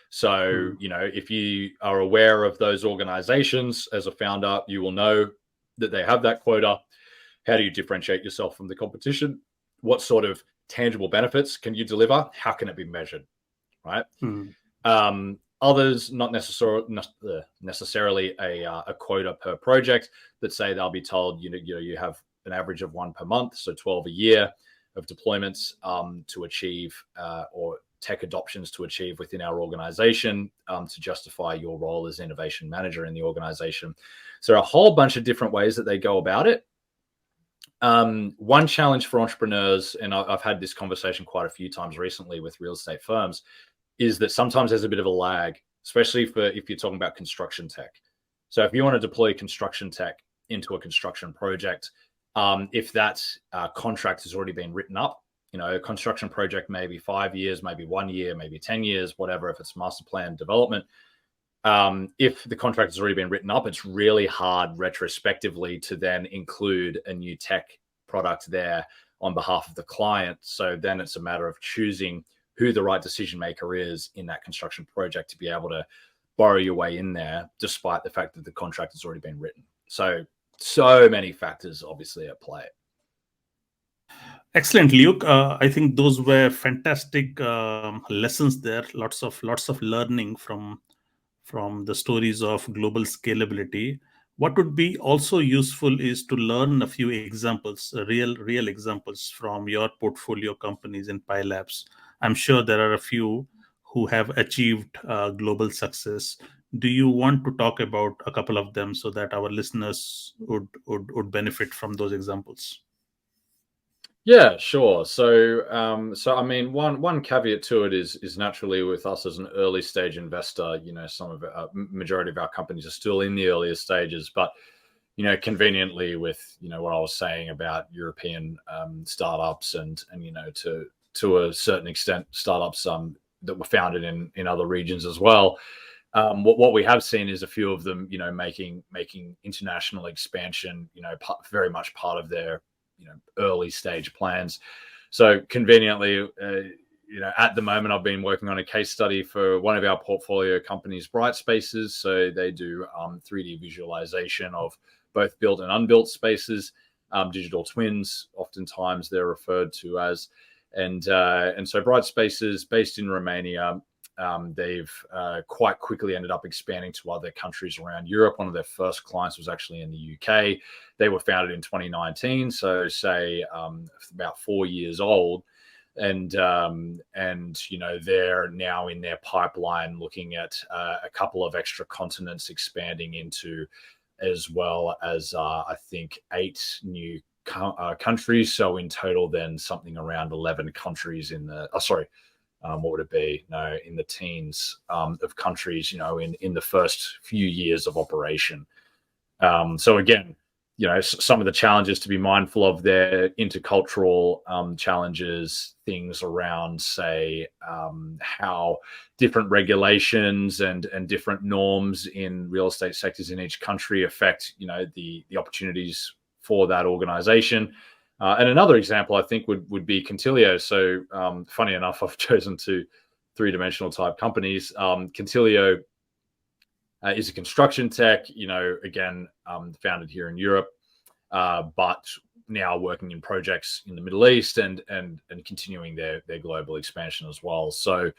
Speaker 2: So, if you are aware of those organizations as a founder, you will know that they have that quota. How do you differentiate yourself from the competition? What sort of tangible benefits can you deliver? How can it be measured, right? Others, not necessarily a quota per project, that say they'll be told, you have an average of one per month, so 12 a year of deployments to achieve, or tech adoptions to achieve within our organization to justify your role as innovation manager in the organization. So a whole bunch of different ways that they go about it. One challenge for entrepreneurs, and I've had this conversation quite a few times recently with real estate firms, is that sometimes there's a bit of a lag, especially if you're talking about construction tech. So if you want to deploy construction tech into a construction project, if that contract has already been written up, a construction project may be 5 years, maybe 1 year, maybe 10 years, whatever, if it's master plan development. If the contract has already been written up, it's really hard retrospectively to then include a new tech product there on behalf of the client. So then it's a matter of choosing who the right decision maker is in that construction project to be able to borrow your way in there, despite the fact that the contract has already been written. So many factors obviously at play.
Speaker 1: Excellent, Luke. I think those were fantastic lessons there. Lots of learning from the stories of global scalability. What would be also useful is to learn a few examples, real examples from your portfolio companies in Pi Labs. I'm sure there are a few who have achieved global success. Do you want to talk about a couple of them so that our listeners would benefit from those examples?
Speaker 2: Yeah, sure. So I mean, one caveat to it is naturally with us as an early stage investor, some of majority of our companies are still in the earlier stages, but conveniently with what I was saying about European startups and to a certain extent startups that were founded in other regions as well. What we have seen is a few of them, making international expansion, very much part of their early stage plans. So conveniently, at the moment, I've been working on a case study for one of our portfolio companies, Bright Spaces. So they do 3D visualization of both built and unbuilt spaces, digital twins, oftentimes they're referred to as. And so Bright Spaces, based in Romania, they've quite quickly ended up expanding to other countries around Europe. One of their first clients was actually in the UK. They were founded in 2019, so say about 4 years old. And they're now in their pipeline looking at a couple of extra continents expanding into, as well as I think 8 new countries. So in total, then something around 11 countries in the what would it be? No, in the teens of countries, in the first few years of operation. So again, some of the challenges to be mindful of there, intercultural challenges, things around, say, how different regulations and different norms in real estate sectors in each country affect, the opportunities for that organization. And another example, I think, would be Contilio. So funny enough, I've chosen two three-dimensional type companies. Contilio is a construction tech, again, founded here in Europe, but now working in projects in the Middle East and continuing their global expansion as well. So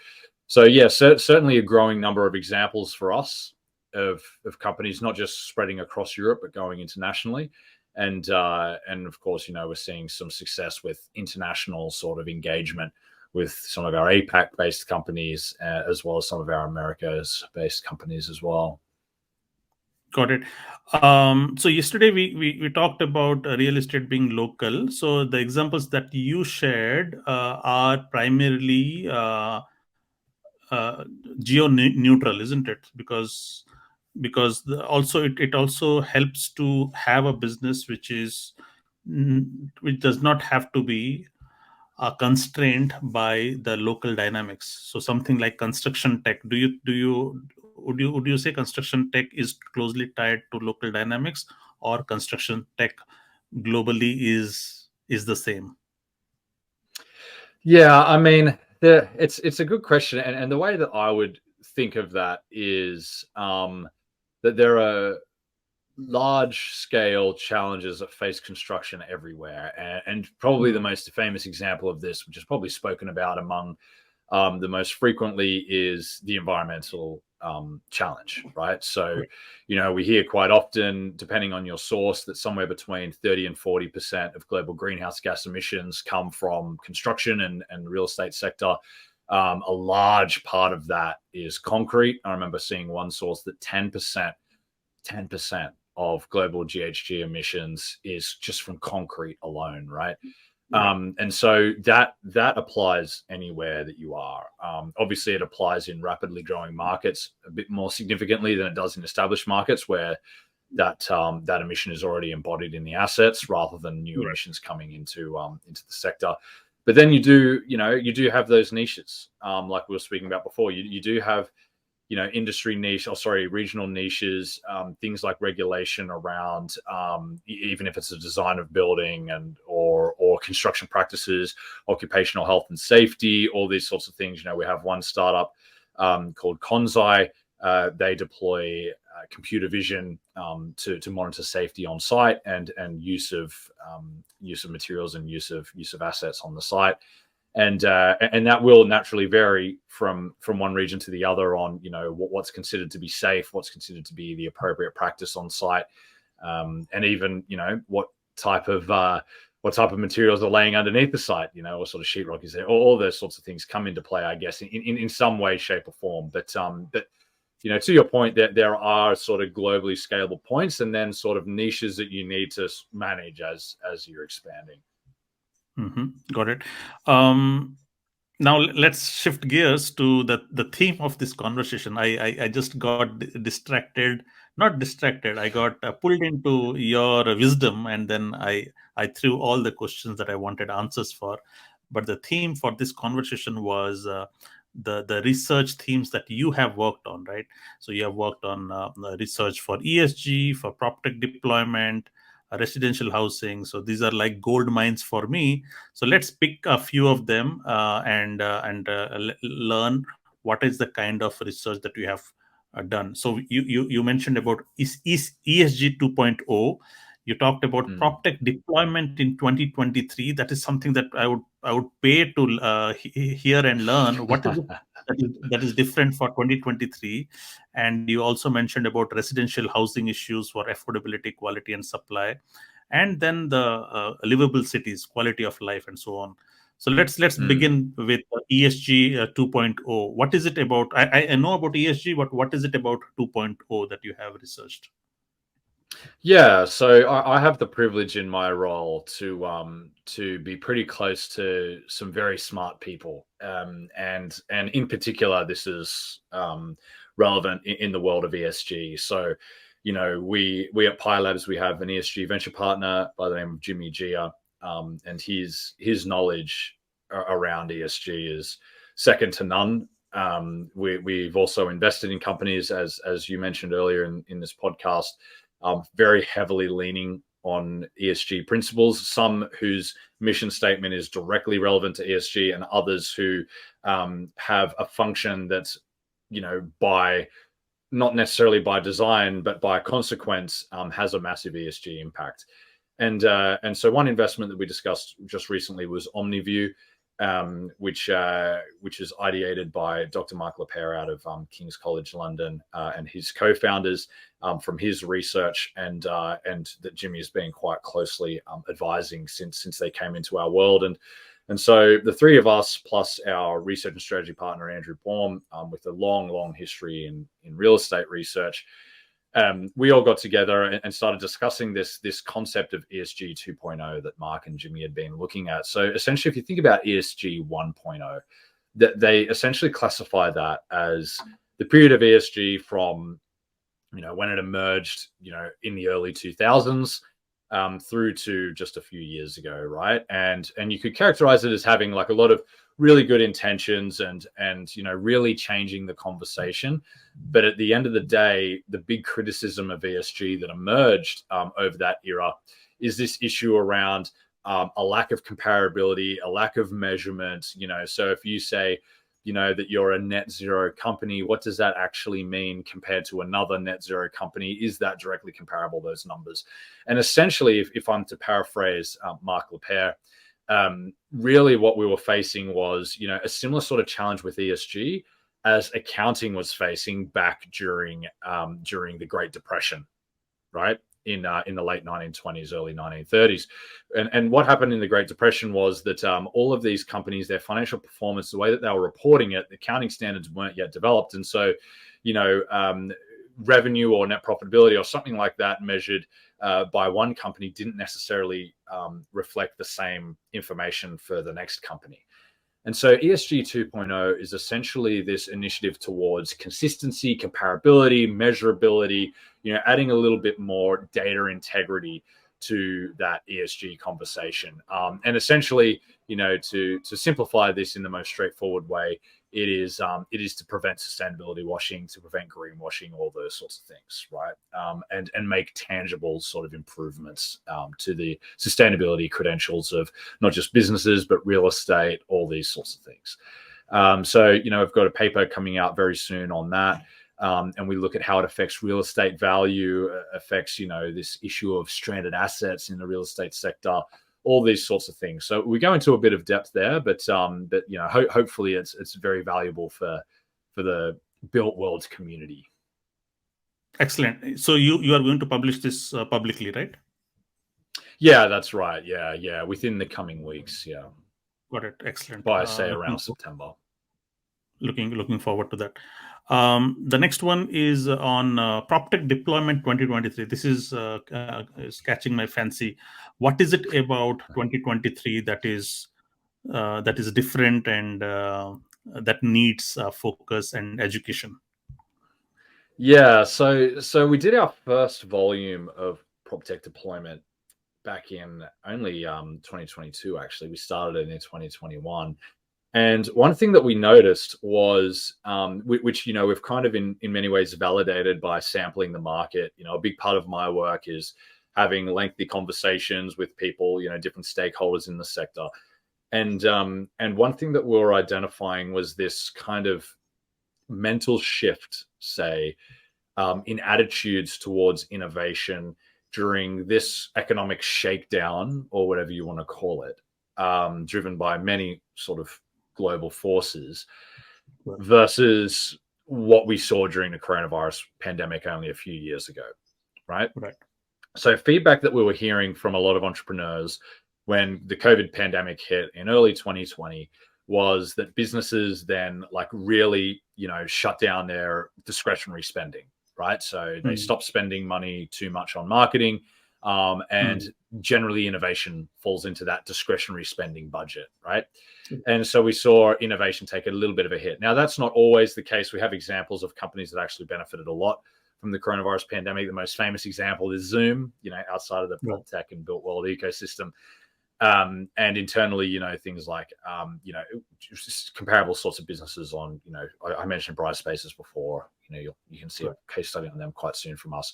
Speaker 2: yeah, certainly a growing number of examples for us of companies not just spreading across Europe but going internationally. And of course, we're seeing some success with international sort of engagement with some of our APAC-based companies, as well as some of our Americas-based companies as well.
Speaker 1: Got it. So yesterday we talked about real estate being local. So the examples that you shared are primarily geo neutral, isn't it? Because also it also helps to have a business which does not have to be constrained by the local dynamics. So something like construction tech. Would you say construction tech is closely tied to local dynamics, or construction tech globally is the same?
Speaker 2: Yeah, I mean, it's a good question, and the way that I would think of that is that there are large scale challenges that face construction everywhere, and probably the most famous example of this, which is probably spoken about among the most frequently, is the environmental challenge, right? So, we hear quite often, depending on your source, that somewhere between 30 and 40% of global greenhouse gas emissions come from construction and the real estate sector. A large part of that is concrete. I remember seeing one source that 10% of global GHG emissions is just from concrete alone, right? And so that applies anywhere that you are. Obviously, it applies in rapidly growing markets a bit more significantly than it does in established markets, where that emission is already embodied in the assets rather than new emissions coming into the sector. But then you do have those niches, like we were speaking about before. You do have industry niche, regional niches, things like regulation around, even if it's a design of building or construction practices, occupational health and safety, all these sorts of things. We have one startup called Konzai. They deploy computer vision to monitor safety on site and use of materials and use of assets on the site. And that will naturally vary from one region to the other on what's considered to be safe, what's considered to be the appropriate practice on site, and even what type of materials are laying underneath the site, what sort of sheetrock is there. All those sorts of things come into play, I guess, in some way, shape, or form. But to your point, that there are sort of globally scalable points, and then sort of niches that you need to manage as you're expanding.
Speaker 1: Got it. Now let's shift gears to the theme of this conversation. I just got distracted. Not distracted. I got pulled into your wisdom, and then I threw all the questions that I wanted answers for. But the theme for this conversation was the research themes that you have worked on, right? So you have worked on research for ESG, for PropTech deployment, residential housing. So these are like gold mines for me. So let's pick a few of them and learn what is the kind of research that we have done. So you mentioned about ESG 2.0. You talked about PropTech deployment in 2023. That is something that I would pay to hear and learn. What is it that is different for 2023? And you also mentioned about residential housing issues for affordability, quality, and supply, and then the livable cities, quality of life, and so on. So let's begin with ESG 2.0. What is it about? I know about ESG, but what is it about 2.0 that you have researched?
Speaker 2: Yeah, so I have the privilege in my role to be pretty close to some very smart people, and in particular, this is relevant in the world of ESG. So, we at Pi Labs, we have an ESG venture partner by the name of Jimmy Gia, and his knowledge around ESG is second to none. We've also invested in companies, as you mentioned earlier in this podcast, very heavily leaning on ESG principles, some whose mission statement is directly relevant to ESG, and others who have a function that's, by not necessarily by design, but by consequence, has a massive ESG impact. And so one investment that we discussed just recently was OmniView, which is ideated by Dr. Mark Lepere out of King's College London, and his co-founders, from his research, and that Jimmy has been quite closely advising since they came into our world. And so the three of us, plus our research and strategy partner, Andrew Baum, with a long history in real estate research, we all got together and started discussing this concept of ESG 2.0 that Mark and Jimmy had been looking at. So essentially, if you think about ESG 1.0, that they essentially classify that as the period of ESG from, when it emerged, in the early 2000s, through to just a few years ago, right? And you could characterize it as having like a lot of really good intentions and really changing the conversation. But at the end of the day, the big criticism of ESG that emerged over that era is this issue around a lack of comparability, a lack of measurement. So if you say, that you're a net zero company, what does that actually mean compared to another net zero company? Is that directly comparable, those numbers? And essentially, if I'm to paraphrase Mark Lepere, really what we were facing was, a similar sort of challenge with ESG as accounting was facing back during the Great Depression, right? In the late 1920s, early 1930s. And what happened in the Great Depression was that all of these companies, their financial performance, the way that they were reporting it, the accounting standards weren't yet developed. And so, revenue or net profitability or something like that measured by one company didn't necessarily reflect the same information for the next company. And so ESG 2.0 is essentially this initiative towards consistency, comparability, measurability, adding a little bit more data integrity to that ESG conversation. And essentially, to simplify this in the most straightforward way, it is to prevent sustainability washing, to prevent greenwashing, all those sorts of things, right? And make tangible sort of improvements to the sustainability credentials of not just businesses, but real estate, all these sorts of things. So, I've got a paper coming out very soon on that. And we look at how it affects real estate value, affects, this issue of stranded assets in the real estate sector, all these sorts of things. So we go into a bit of depth there, but hopefully it's very valuable for the built world community.
Speaker 1: Excellent. So you are going to publish this publicly, right?
Speaker 2: Yeah, that's right. Yeah. Within the coming weeks. Yeah.
Speaker 1: Got it. Excellent.
Speaker 2: By say around September.
Speaker 1: Looking forward to that. The next one is on PropTech Deployment 2023. This is catching my fancy. What is it about 2023 that is different and that needs focus and education?
Speaker 2: Yeah, so we did our first volume of PropTech Deployment back in only 2022. Actually, we started it in 2021. And one thing that we noticed was, which, we've kind of in many ways validated by sampling the market. A big part of my work is having lengthy conversations with people, different stakeholders in the sector. And one thing that we were identifying was this kind of mental shift, say, in attitudes towards innovation during this economic shakedown, or whatever you want to call it, driven by many sort of global forces, versus what we saw during the coronavirus pandemic only a few years ago, right? So feedback that we were hearing from a lot of entrepreneurs when the COVID pandemic hit in early 2020 was that businesses then really, shut down their discretionary spending, right? So they stopped spending money too much on marketing, and generally innovation falls into that discretionary spending budget, right? And so we saw innovation take a little bit of a hit. Now, that's not always the case. We have examples of companies that actually benefited a lot from the coronavirus pandemic. The most famous example is Zoom, outside of the PropTech and built world ecosystem. And internally, things like, just comparable sorts of businesses on, I mentioned Brightspaces before, you can see a case study on them quite soon from us.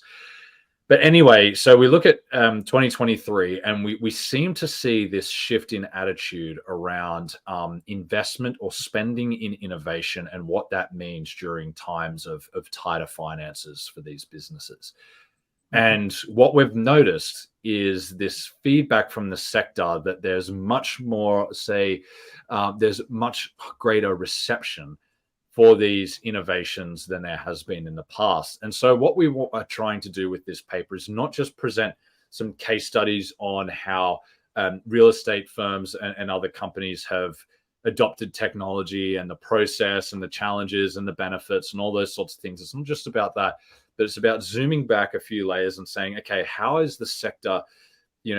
Speaker 2: But anyway, so we look at 2023, and we seem to see this shift in attitude around investment or spending in innovation and what that means during times of tighter finances for these businesses. And what we've noticed is this feedback from the sector that there's much more, there's much greater reception for these innovations than there has been in the past. And so what we are trying to do with this paper is not just present some case studies on how real estate firms and other companies have adopted technology and the process and the challenges and the benefits and all those sorts of things. It's not just about that, but it's about zooming back a few layers and saying, okay, how is the sector,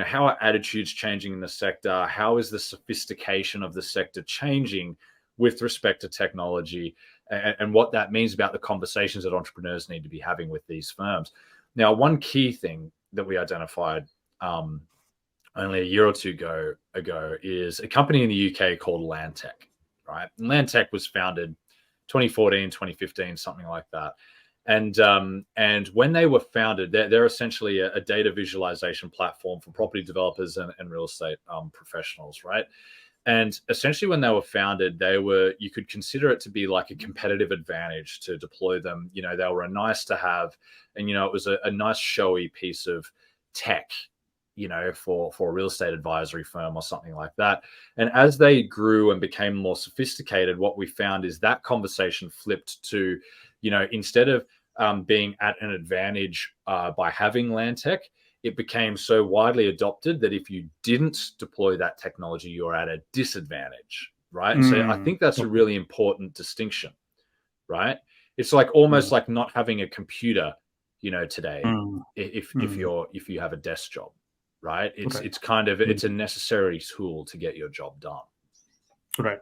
Speaker 2: how are attitudes changing in the sector? How is the sophistication of the sector changing with respect to technology, and what that means about the conversations that entrepreneurs need to be having with these firms? Now, one key thing that we identified only a year or two ago is a company in the UK called Landtech, right? And Landtech was founded 2014, 2015, something like that. And when they were founded, they're essentially a data visualization platform for property developers and real estate professionals, right? And essentially, when they were founded, you could consider it to be like a competitive advantage to deploy them. They were a nice to have, and it was a nice showy piece of tech, for a real estate advisory firm or something like that. And as they grew and became more sophisticated, what we found is that conversation flipped to, instead of being at an advantage by having Landtech, it became so widely adopted that if you didn't deploy that technology, you're at a disadvantage, right? So I think that's a really important distinction, right? It's like almost like not having a computer, today, if you have a desk job, right? It's kind of, it's a necessary tool to get your job done.
Speaker 1: Right.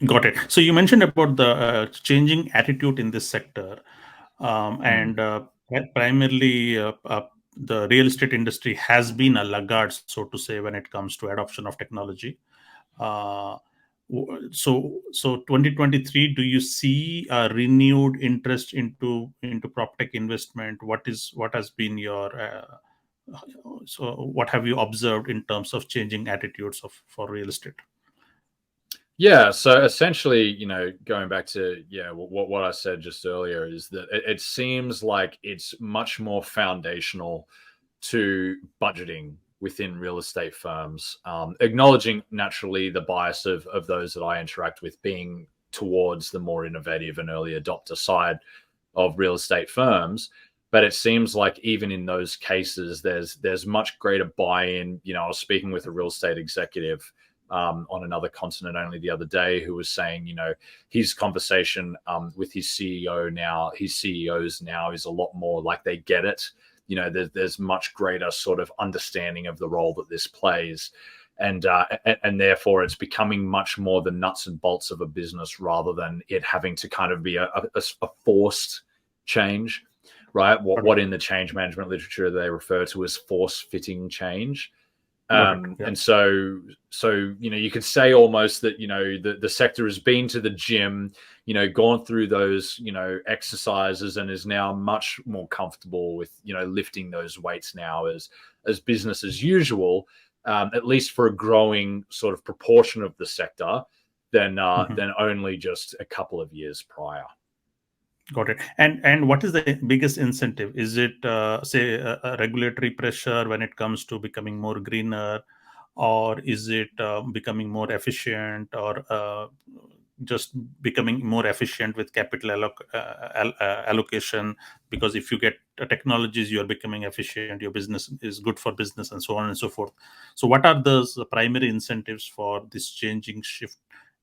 Speaker 1: Got it. So you mentioned about the changing attitude in this sector, and primarily the real estate industry has been a laggard, so to say, when it comes to adoption of technology. So 2023, do you see a renewed interest into PropTech investment? What has been your so what have you observed in terms of changing attitudes for real estate?
Speaker 2: Yeah, so essentially, going back to what I said just earlier is that it seems like it's much more foundational to budgeting within real estate firms, acknowledging naturally the bias of those that I interact with being towards the more innovative and early adopter side of real estate firms. But it seems like even in those cases, there's much greater buy-in. I was speaking with a real estate executive on another continent only the other day, who was saying, his conversation with his CEOs now is a lot more like they get it. There's much greater sort of understanding of the role that this plays. And therefore it's becoming much more the nuts and bolts of a business rather than it having to kind of be a forced change, right? What in the change management literature they refer to as force-fitting change. And so you could say almost that the sector has been to the gym, gone through those exercises, and is now much more comfortable with lifting those weights now as business as usual, at least for a growing sort of proportion of the sector than only just a couple of years prior.
Speaker 1: Got it. And what is the biggest incentive? Is it say a regulatory pressure when it comes to becoming more greener, or is it becoming more efficient, or just becoming more efficient with capital allocation? Because if you get technologies, you are becoming efficient, your business is good for business, and so on and so forth. So what are those primary incentives for this changing shift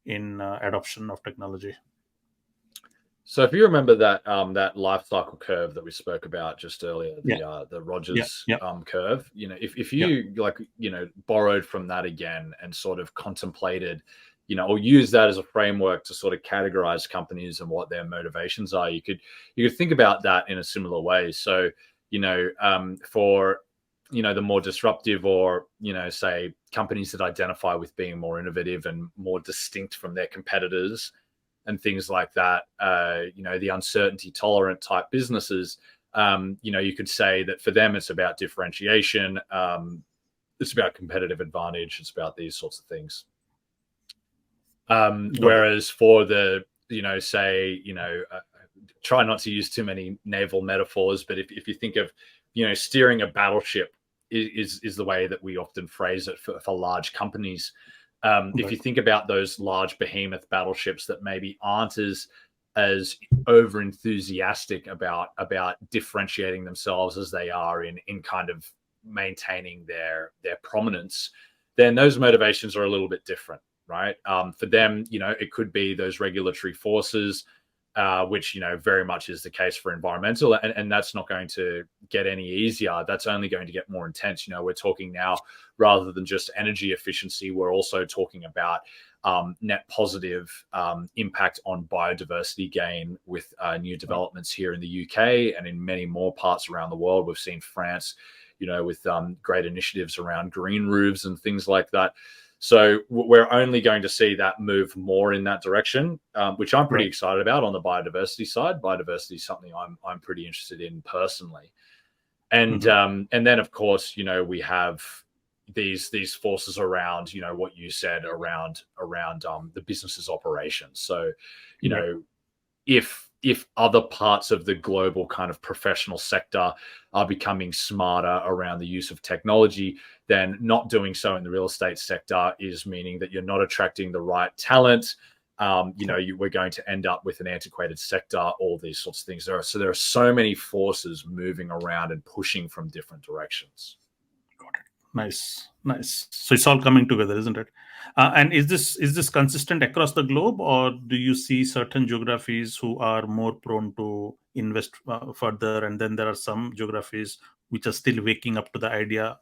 Speaker 1: in adoption of technology?
Speaker 2: So if you remember that that life cycle curve that we spoke about just earlier, the Rogers curve, if you borrowed from that again and sort of contemplated, or use that as a framework to sort of categorize companies and what their motivations are. You could think about that in a similar way. So, for the more disruptive, or say companies that identify with being more innovative and more distinct from their competitors and things like that, the uncertainty tolerant type businesses, you could say that for them it's about differentiation, it's about competitive advantage, it's about these sorts of things. Whereas for the, try not to use too many naval metaphors, but if you think of, steering a battleship is the way that we often phrase it for large companies. If you think about those large behemoth battleships that maybe aren't as over enthusiastic about differentiating themselves as they are in kind of maintaining their prominence, then those motivations are a little bit different, right? For them, it could be those regulatory forces, which very much is the case for environmental, and that's not going to get any easier. That's only going to get more intense. We're talking now, rather than just energy efficiency, we're also talking about net positive impact on biodiversity gain with new developments here in the UK and in many more parts around the world. We've seen France, with great initiatives around green roofs and things like that. So we're only going to see that move more in that direction, which I'm pretty excited about on the biodiversity side. Biodiversity is something I'm pretty interested in personally. And and then, of course, we have these forces around, what you said around the business's operations. So, if other parts of the global kind of professional sector are becoming smarter around the use of technology, then not doing so in the real estate sector is meaning that you're not attracting the right talent. We're going to end up with an antiquated sector, all these sorts of things. There are so many forces moving around and pushing from different directions.
Speaker 1: Got it. Nice. So it's all coming together, isn't it? And is this consistent across the globe, or do you see certain geographies who are more prone to invest further, and then there are some geographies which are still waking up to the idea?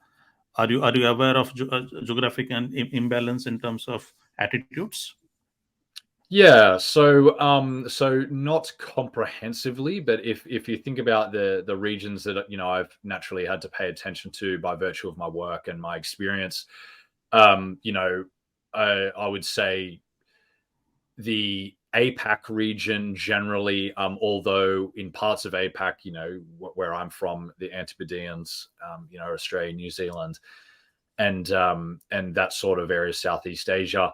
Speaker 1: Are you aware of geographic and imbalance in terms of attitudes?
Speaker 2: Yeah, so not comprehensively, but if you think about the regions that I've naturally had to pay attention to by virtue of my work and my experience, I would say the APAC region generally, although in parts of APAC, where I'm from, the Antipodeans, Australia, New Zealand, and that sort of area, Southeast Asia,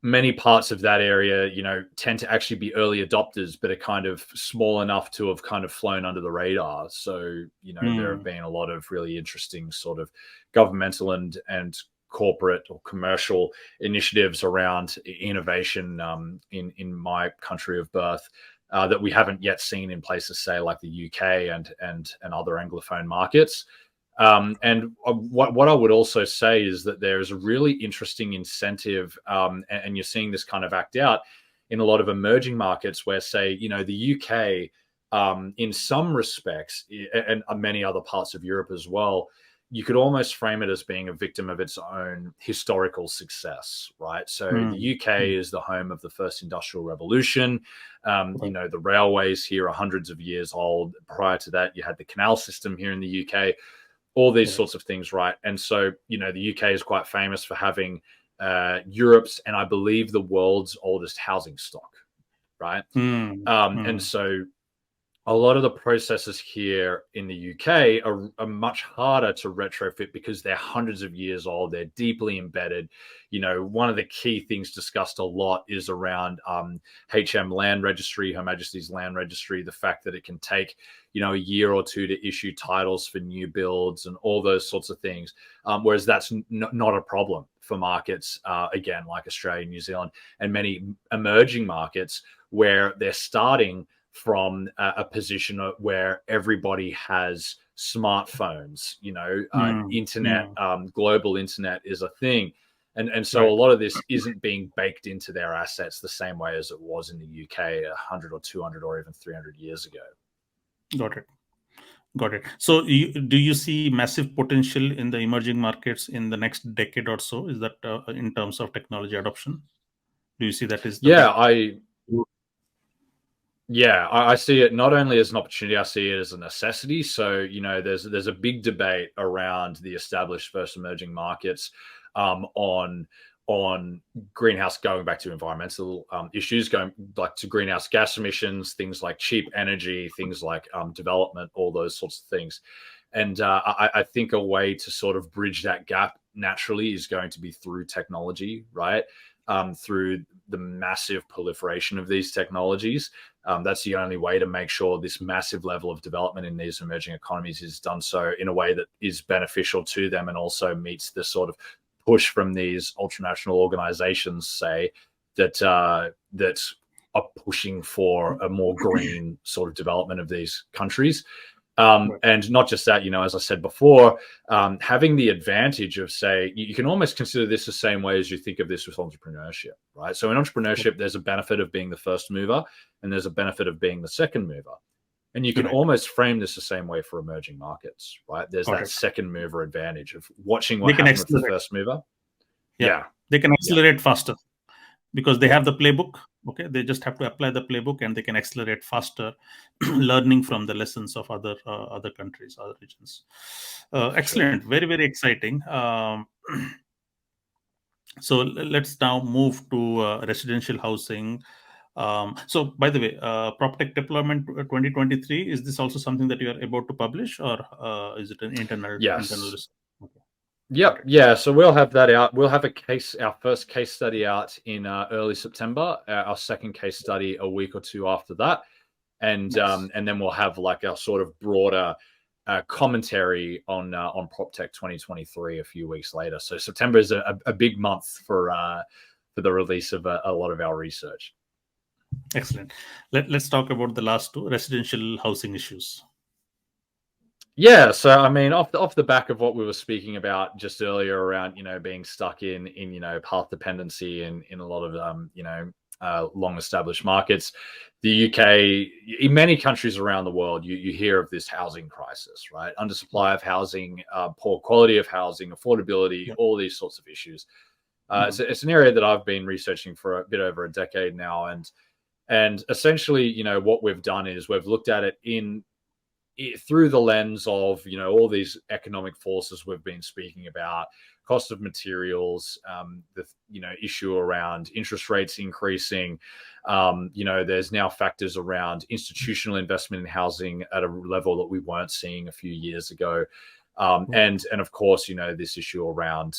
Speaker 2: many parts of that area, tend to actually be early adopters, but are kind of small enough to have kind of flown under the radar. So, there have been a lot of really interesting sort of governmental and corporate or commercial initiatives around innovation in my country of birth that we haven't yet seen in places, say, like the UK and other Anglophone markets. And what I would also say is that there's a really interesting incentive, and you're seeing this kind of act out in a lot of emerging markets where, say, the UK, in some respects, and many other parts of Europe as well, you could almost frame it as being a victim of its own historical success, right? So the UK is the home of the first industrial revolution. The railways here are hundreds of years old. Prior to that, you had the canal system here in the UK. All these sorts of things, right? And so, the UK is quite famous for having Europe's, and I believe the world's oldest housing stock, right? And so a lot of the processes here in the UK are much harder to retrofit because they're hundreds of years old. They're deeply embedded. One of the key things discussed a lot is around HM Land Registry, Her Majesty's Land Registry, the fact that it can take, a year or two to issue titles for new builds and all those sorts of things. Whereas that's not a problem for markets, again, like Australia, New Zealand, and many emerging markets where they're starting from a position where everybody has smartphones, internet, global internet is a thing. And so a lot of this isn't being baked into their assets the same way as it was in the UK 100 or 200 or even 300 years ago.
Speaker 1: Got it. So do you see massive potential in the emerging markets in the next decade or so? Is that in terms of technology adoption? Do you see that is the
Speaker 2: Yeah,
Speaker 1: big?
Speaker 2: I see it not only as an opportunity, I see it as a necessity. So, there's a big debate around the established versus emerging markets, on greenhouse, going back to environmental issues, going like to greenhouse gas emissions, things like cheap energy, things like development, all those sorts of things. And I think a way to sort of bridge that gap naturally is going to be through technology, right? Through the massive proliferation of these technologies. That's the only way to make sure this massive level of development in these emerging economies is done so in a way that is beneficial to them and also meets the sort of push from these ultranational organizations, say, that are pushing for a more green sort of development of these countries. And not just that, as I said before, having the advantage of, say, you can almost consider this the same way as you think of this with entrepreneurship, right? So in entrepreneurship, there's a benefit of being the first mover and there's a benefit of being the second mover. And you can almost frame this the same way for emerging markets, right? There's that second mover advantage of watching what happened with the first mover.
Speaker 1: Yeah. They can accelerate faster because they have the playbook. Okay, they just have to apply the playbook and they can accelerate faster, learning from the lessons of other countries, other regions. Excellent, very, very exciting. So let's now move to residential housing. So, by the way, PropTech Deployment 2023, is this also something that you are about to publish, or is it an internal?
Speaker 2: Yes.
Speaker 1: Research? Okay.
Speaker 2: Yep. Yeah. So we'll have that out. We'll have our first case study out in early September. Our second case study a week or two after that, and then we'll have like our sort of broader commentary on PropTech 2023 a few weeks later. So September is a big month for the release of a lot of our research.
Speaker 1: Excellent. Let's talk about the last two, residential housing issues.
Speaker 2: Yeah, so I mean, off the back of what we were speaking about just earlier around, being stuck in path dependency in a lot of long established markets, the UK, in many countries around the world, you hear of this housing crisis, right? Undersupply of housing, poor quality of housing, affordability, all these sorts of issues. It's an area that I've been researching for a bit over a decade now, and essentially, what we've done is we've looked at it through the lens of all these economic forces we've been speaking about, cost of materials, the issue around interest rates increasing. There's now factors around institutional investment in housing at a level that we weren't seeing a few years ago, and of course this issue around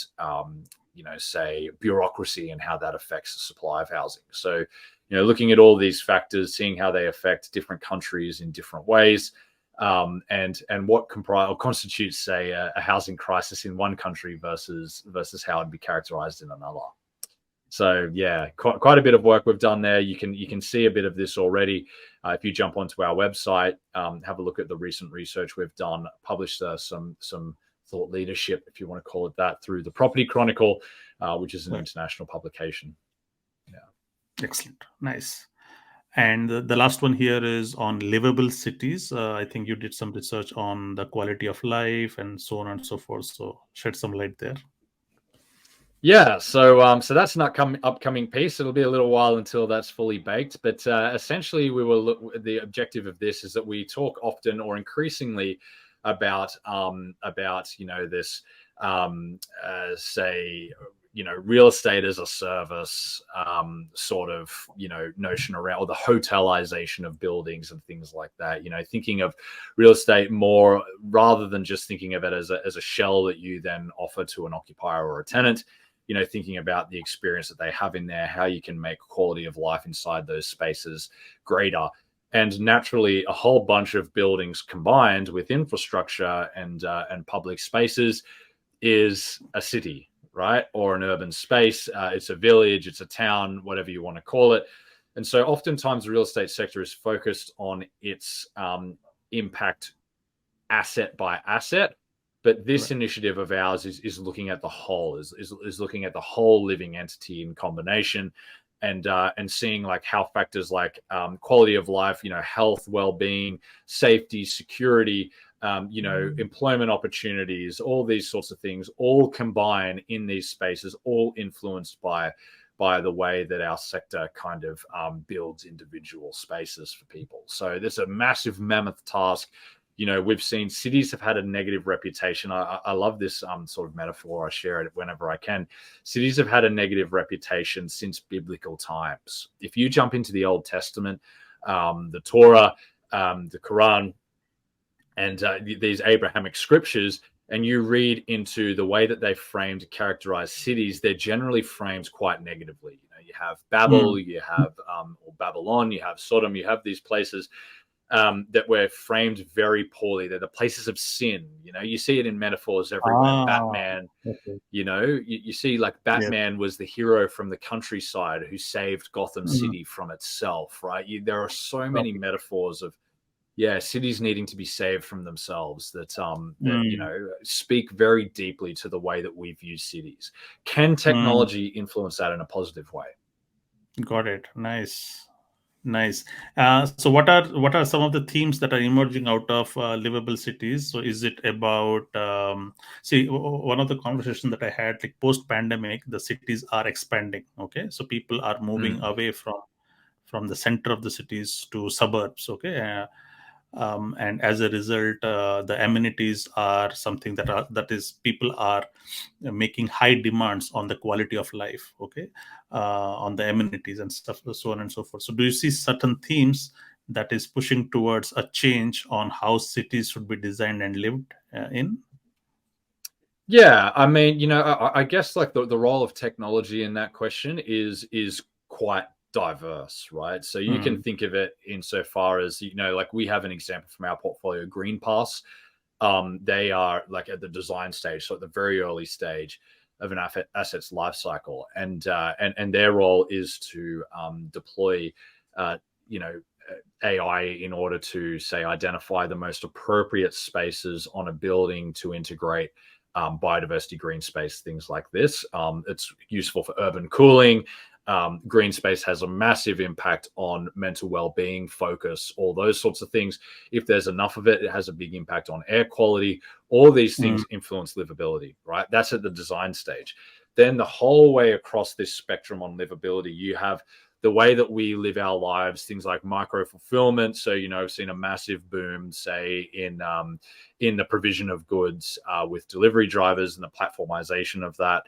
Speaker 2: say bureaucracy and how that affects the supply of housing. So looking at all these factors, seeing how they affect different countries in different ways. And what constitutes, say, a housing crisis in one country versus how it'd be characterized in another. So yeah, quite a bit of work we've done there. You can see a bit of this already if you jump onto our website, have a look at the recent research we've done, published some thought leadership, if you want to call it that, through the Property Chronicle, which is an international publication. Yeah,
Speaker 1: excellent, nice. And the last one here is on livable cities. I think you did some research on the quality of life and so on and so forth. So shed some light there.
Speaker 2: Yeah, so that's an upcoming piece. It'll be a little while until that's fully baked, but essentially the objective of this is that we talk often or increasingly about this say real estate as a service sort of notion around, or the hotelization of buildings and things like that. Thinking of real estate more rather than just thinking of it as a shell that you then offer to an occupier or a tenant. Thinking about the experience that they have in there, how you can make quality of life inside those spaces greater. And naturally, a whole bunch of buildings combined with infrastructure and public spaces is a city, right? Or an urban space. It's a village, it's a town, whatever you want to call it. And so oftentimes the real estate sector is focused on its impact asset by asset. But this initiative of ours is looking at the whole, is looking at the whole living entity in combination, and seeing like how factors like quality of life, health, well-being, safety, security, employment opportunities, all these sorts of things all combine in these spaces, all influenced by by the way that our sector kind of builds individual spaces for people. So there's a massive mammoth task. We've seen cities have had a negative reputation. I love this sort of metaphor. I share it whenever I can. Cities have had a negative reputation since biblical times. If you jump into the Old Testament, the Torah, the Quran, and these Abrahamic scriptures, and you read into the way that they framed, characterized cities, they're generally framed quite negatively. You have Babel, you have or Babylon, you have Sodom, you have these places that were framed very poorly. They're the places of sin. You see it in metaphors everywhere. Batman,
Speaker 1: okay.
Speaker 2: you see like Batman was the hero from the countryside who saved Gotham City from itself, right? There are so many metaphors of cities needing to be saved from themselves that speak very deeply to the way that we view cities. Can technology influence that in a positive way?
Speaker 1: Got it. Nice. So what are some of the themes that are emerging out of livable cities? So is it about one of the conversations that I had, like post pandemic, the cities are expanding. Okay, so people are moving away from the center of the cities to suburbs. Okay, and as a result, the amenities are something that is people are making high demands on the quality of life. Okay, on the amenities and stuff, so on and so forth. So do you see certain themes that is pushing towards a change on how cities should be designed and lived in?
Speaker 2: Yeah, I mean, I guess like the role of technology in that question is quite diverse, right? So you can think of it insofar as, like we have an example from our portfolio, Green Pass. They are like at the design stage, so at the very early stage of an asset's life cycle, and their role is to deploy, AI in order to say identify the most appropriate spaces on a building to integrate biodiversity, green space, things like this. It's useful for urban cooling. Green space has a massive impact on mental well-being, focus, all those sorts of things. If there's enough of it, it has a big impact on air quality. All these things influence livability, right? That's at the design stage. Then the whole way across this spectrum on livability, you have the way that we live our lives, things like micro fulfillment. So, I've seen a massive boom, say, in the provision of goods with delivery drivers and the platformization of that.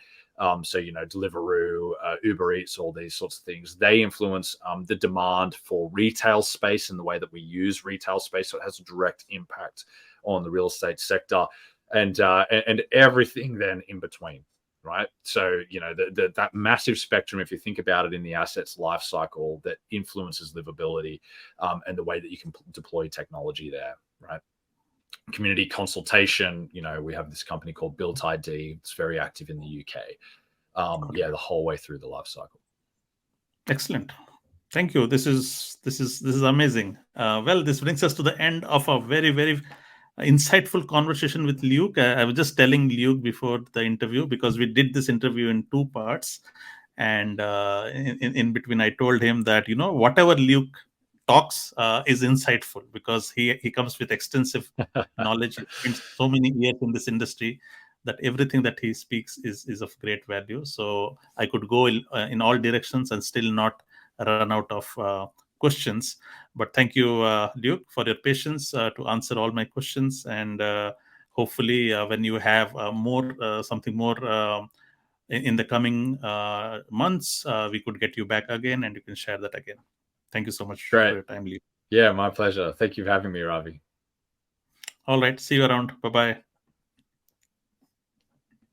Speaker 2: So, Deliveroo, Uber Eats, all these sorts of things, they influence the demand for retail space and the way that we use retail space. So it has a direct impact on the real estate sector and everything then in between. Right. So, that massive spectrum, if you think about it in the asset's life cycle, that influences livability and the way that you can deploy technology there. Right. Community consultation. We have this company called Built ID. It's very active in the UK. The whole way through the life cycle.
Speaker 1: Excellent. Thank you. This is amazing. Well, this brings us to the end of a very, very insightful conversation with Luke. I was just telling Luke before the interview, because we did this interview in two parts, and in between, I told him that whatever Luke talks is insightful, because he comes with extensive knowledge. He spent so many years in this industry that everything that he speaks is of great value. So I could go in all directions and still not run out of questions. But thank you, Luke, for your patience to answer all my questions. And hopefully, when you have something more in the coming months, we could get you back again and you can share that again. Thank you so much for your time, Luke.
Speaker 2: Yeah, my pleasure. Thank you for having me, Ravi.
Speaker 1: All right. See you around. Bye-bye.